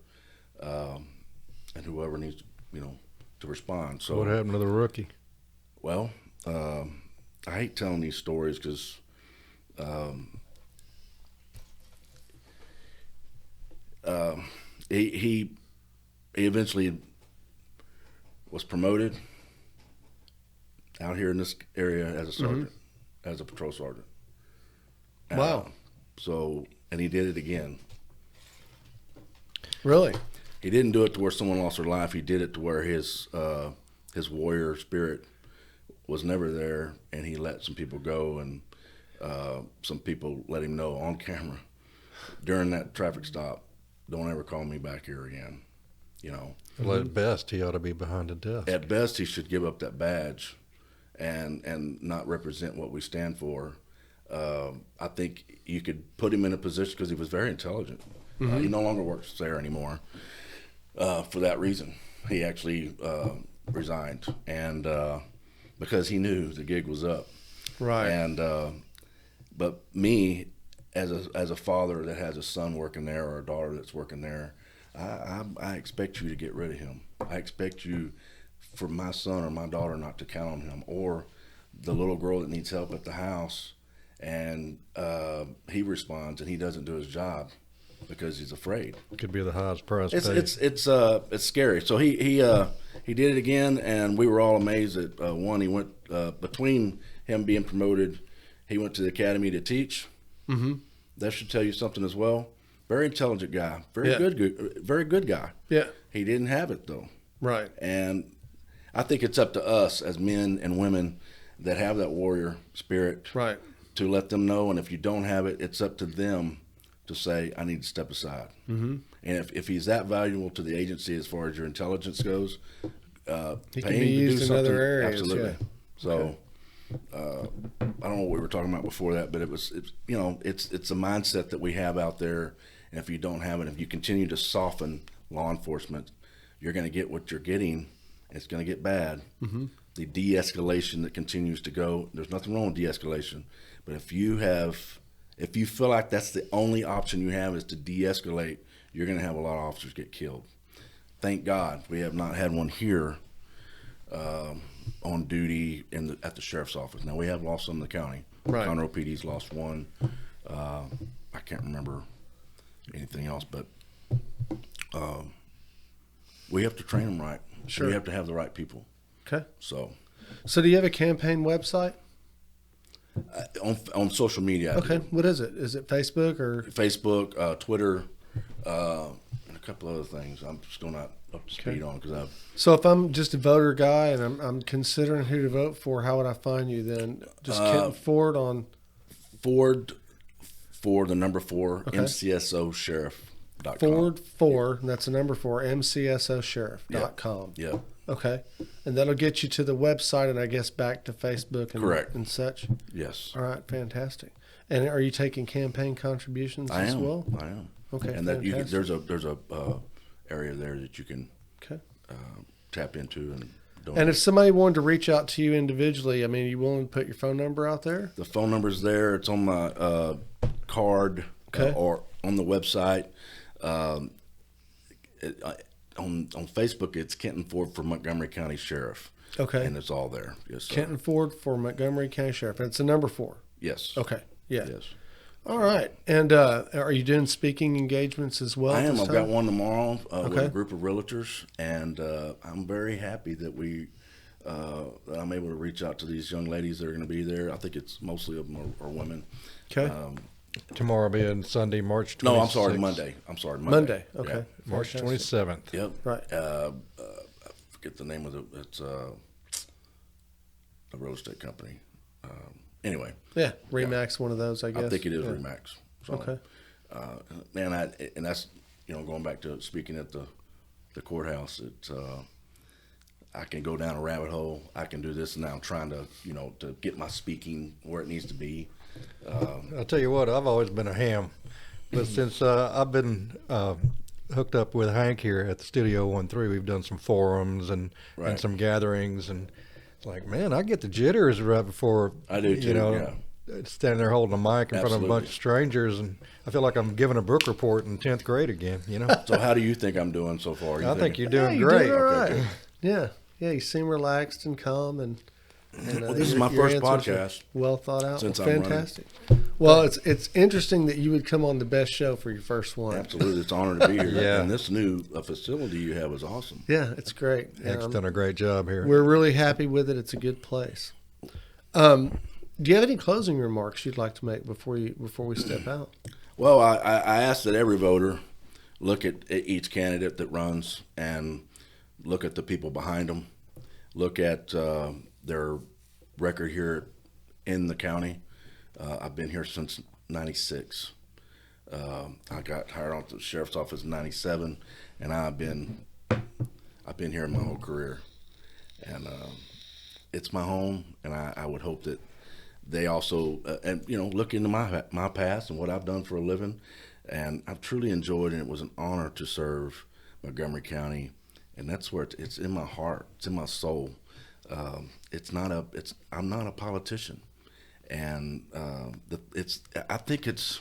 And whoever needs, to respond. So What happened to the rookie? Well, I hate telling these stories because he eventually was promoted out here in this area as a sergeant, as a patrol sergeant. Wow. And he did it again. Really? He didn't do it to where someone lost their life. He did it to where his warrior spirit was never there, and he let some people go, and some people let him know on camera during that traffic stop, don't ever call me back here again. Well, at best, he ought to be behind a desk. At best, he should give up that badge and not represent what we stand for. I think you could put him in a position because he was very intelligent. He no longer works there anymore for that reason. He actually resigned, and because he knew the gig was up. Right. And but me, as a father that has a son working there or a daughter that's working there, I expect you to get rid of him. I expect you, for my son or my daughter, not to count on him, or the little girl that needs help at the house, and he responds and he doesn't do his job because he's afraid. Could be the highest price paid. It's scary. So he did it again, and we were all amazed at one. He went between him being promoted, he went to the academy to teach. That should tell you something as well. Very intelligent guy, very good guy. Yeah. He didn't have it though. Right. And I think it's up to us as men and women that have that warrior spirit, Right. to let them know. And if you don't have it, it's up to them to say, I need to step aside. And if he's that valuable to the agency as far as your intelligence goes, He pay can him be to used do in something. other areas. Absolutely. Yeah. So I don't know what we were talking about before that, but it's a mindset that we have out there. And if you don't have it, if you continue to soften law enforcement, you're going to get what you're getting. It's going to get bad. The de-escalation that continues to go, there's nothing wrong with de-escalation. But if you feel like that's the only option you have is to de-escalate, you're going to have a lot of officers get killed. Thank God we have not had one here on duty at the sheriff's office. Now, we have lost some in the county. Right. Conroe PD's lost one. I can't remember anything else, but we have to train them right. Sure. We have to have the right people. Okay. So do you have a campaign website? on social media, I Okay. do. What is it? Is it Facebook or? Facebook, Twitter, and a couple other things I'm still not up to speed on because I've. So if I'm just a voter guy and I'm considering who to vote for, how would I find you then? Just Kenton Ford on. Ford, the number 4, Okay. MCSOsheriff.com. Ford 4, and that's the number 4, MCSOsheriff.com. Yep. Okay. And that'll get you to the website and I guess back to Facebook and, Correct. and such. Yes. All right. Fantastic. And are you taking campaign contributions as well? I am. Okay. And that fantastic. there's a area there that you can Okay. tap into and donate. And if somebody wanted to reach out to you individually, I mean, are you willing to put your phone number out there? The phone number's there. It's on my card Okay. or on the website. On Facebook, it's Kenton Ford for Montgomery County Sheriff. Okay. And it's all there. Yes, sir. Kenton Ford for Montgomery County Sheriff. And it's the number 4. Yes. Okay. Yeah. Yes. All right. And are you doing speaking engagements as well? I at am. this I've got time? one tomorrow with Okay. a group of realtors, and I'm very happy that that I'm able to reach out to these young ladies that are going to be there. I think it's mostly of them are women. Okay. Tomorrow being Sunday, March 26th. No, I'm sorry, Monday. Monday. Okay. March Fantastic. 27th. Yeah. Yep. Right. I forget the name of it. It's a real estate company. Anyway, Yeah. Remax, one of those, I guess. I think it is Yeah. Remax. So, Okay. Man, and that's going back to speaking at the courthouse. It's I can go down a rabbit hole. I can do this, and now I'm trying to to get my speaking where it needs to be. I'll tell you what, I've always been a ham, but since I've been hooked up with Hank here at the Studio 1-3, we've done some forums and Right. some gatherings, and it's like, man, I get the jitters right before I do too, yeah. standing there holding a mic in front of a Absolutely. bunch of strangers, and I feel like I'm giving a book report in 10th grade again. So how do you think I'm doing so far? I think you're Yeah, doing you're great. doing all right. Okay, Yeah. Yeah. You seem relaxed and calm, and Well, this is my your first answers are podcast well thought out. since Well, I'm running. fantastic. Well, it's interesting that you would come on the best show for your first one. Absolutely, it's an honor to be here. Yeah. And this new facility you have is awesome. Yeah, it's great. Hank's Um, done a great job here. We're really happy with it. It's a good place. Do you have any closing remarks you'd like to make before we step out? Well, I ask that every voter look at each candidate that runs and look at the people behind them, look at their record here in the county. I've been here since '96. I got hired on the sheriff's office in '97, and I've been here my whole career. And it's my home, and I would hope that they also look into my past and what I've done for a living, and I've truly enjoyed, and it was an honor to serve Montgomery County, and that's where it's in my heart, it's in my soul. I'm not a politician, and I think it's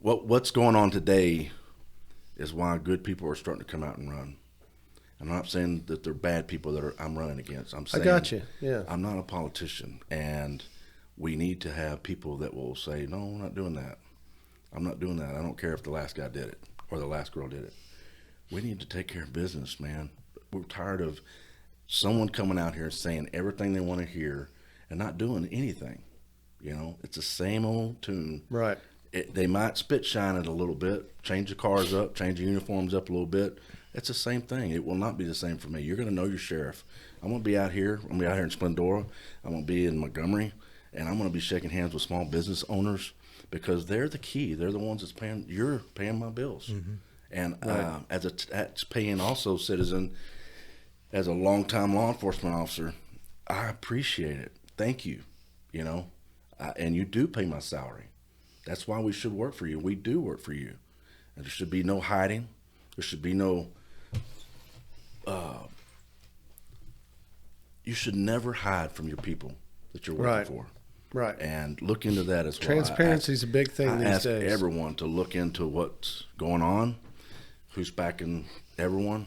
what's going on today is why good people are starting to come out and run. I'm not saying that they're bad people that I'm running against. I'm saying I got you. Yeah. I'm not a politician, and we need to have people that will say, no, I'm not doing that. I'm not doing that. I don't care if the last guy did it or the last girl did it. We need to take care of business, man. We're tired of someone coming out here saying everything they want to hear and not doing anything. It's the same old tune. Right. They might spit shine it a little bit, change the cars up, change the uniforms up a little bit. It's the same thing. It will not be the same for me. You're going to know your sheriff. I'm going to be out here. I'm going to be out here in Splendora. I'm going to be in Montgomery, and I'm going to be shaking hands with small business owners because they're the key. They're the ones that's paying. You're paying my bills, and as a paying also citizen, as a longtime law enforcement officer, I appreciate it. Thank you. And you do pay my salary. That's why we should work for you. We do work for you, and there should be no hiding. There should be no. You should never hide from your people that you're working Right. for. Right. And look into that as well. Transparency is a big thing I these ask days. everyone to look into what's going on, who's backing everyone,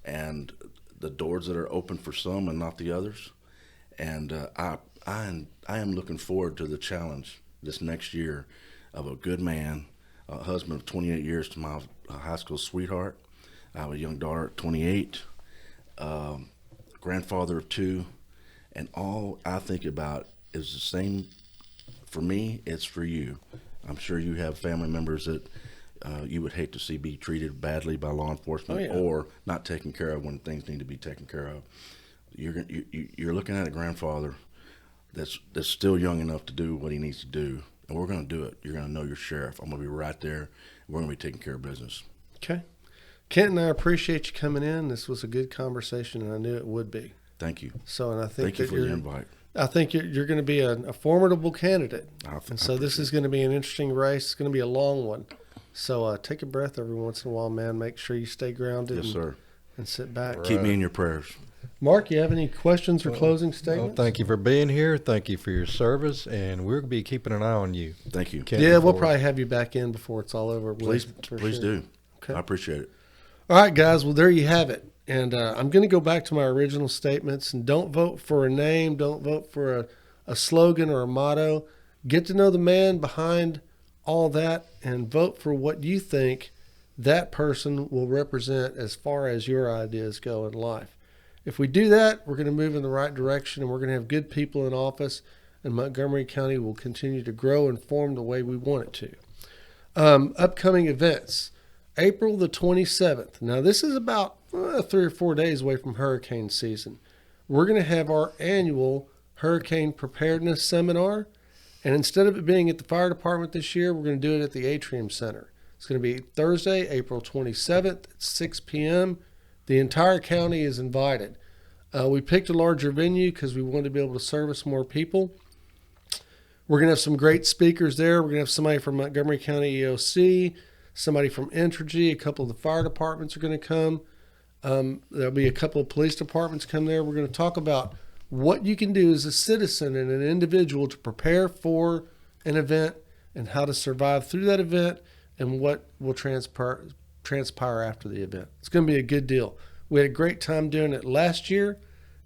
and the doors that are open for some and not the others. And I am looking forward to the challenge this next year of a good man, a husband of 28 years to my high school sweetheart. I have a young daughter at 28, grandfather of 2, and all I think about is the same. For me, it's for you. I'm sure you have family members that you would hate to see be treated badly by law enforcement or not taken care of when things need to be taken care of. You're looking at a grandfather that's still young enough to do what he needs to do, and we're going to do it. You're going to know your sheriff. I'm going to be right there. We're going to be taking care of business. Okay. Kenton, I appreciate you coming in. This was a good conversation, and I knew it would be. Thank you. So, and I think Thank you that for the invite. I think you're going to be a formidable candidate. And so this appreciate is going to be an interesting race. It's going to be a long one. So take a breath every once in a while, man. Make sure you stay grounded. Yes, sir. And sit back. Keep me in your prayers. Mark, you have any questions or closing statements? Well, thank you for being here. Thank you for your service, and we'll be keeping an eye on you. Thank you. Kenton Yeah, we'll Ford. probably have you back in before it's all over. Please for sure. do. Okay. I appreciate it. All right, guys. Well, there you have it. And I'm going to go back to my original statements. And don't vote for a name. Don't vote for a slogan or a motto. Get to know the man behind all that and vote for what you think that person will represent as far as your ideas go in life. If we do that, we're going to move in the right direction, and we're going to have good people in office, and Montgomery County will continue to grow and form the way we want it to. Upcoming events. April the 27th. Now, this is about 3 or 4 days away from hurricane season. We're going to have our annual hurricane preparedness seminar, and instead of it being at the fire department this year, we're going to do it at the Atrium Center. It's going to be Thursday, April 27th at 6 p.m. The entire county is invited. We picked a larger venue because we wanted to be able to service more people. We're going to have some great speakers there. We're going to have somebody from Montgomery County EOC, somebody from Entergy, a couple of the fire departments are going to come. There'll be a couple of police departments come there. We're going to talk about what you can do as a citizen and an individual to prepare for an event and how to survive through that event and what will transpire after the event. It's going to be a good deal. We had a great time doing it last year,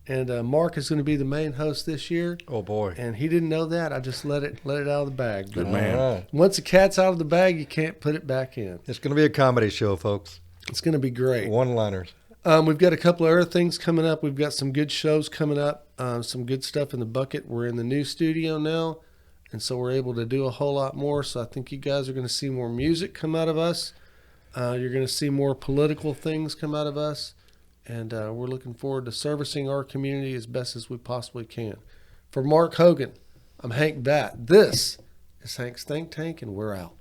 and Mark is going to be the main host this year. Oh, boy. And he didn't know that. I just let it out of the bag. Good But man. All right. once the cat's out of the bag, you can't put it back in. It's going to be a comedy show, folks. It's going to be great. One-liners. We've got a couple of other things coming up. We've got some good shows coming up, some good stuff in the bucket. We're in the new studio now, and so we're able to do a whole lot more. So I think you guys are going to see more music come out of us. You're going to see more political things come out of us, and we're looking forward to servicing our community as best as we possibly can. For Mark Hogan, I'm Hank Batt. This is Hank's Think Tank, and we're out.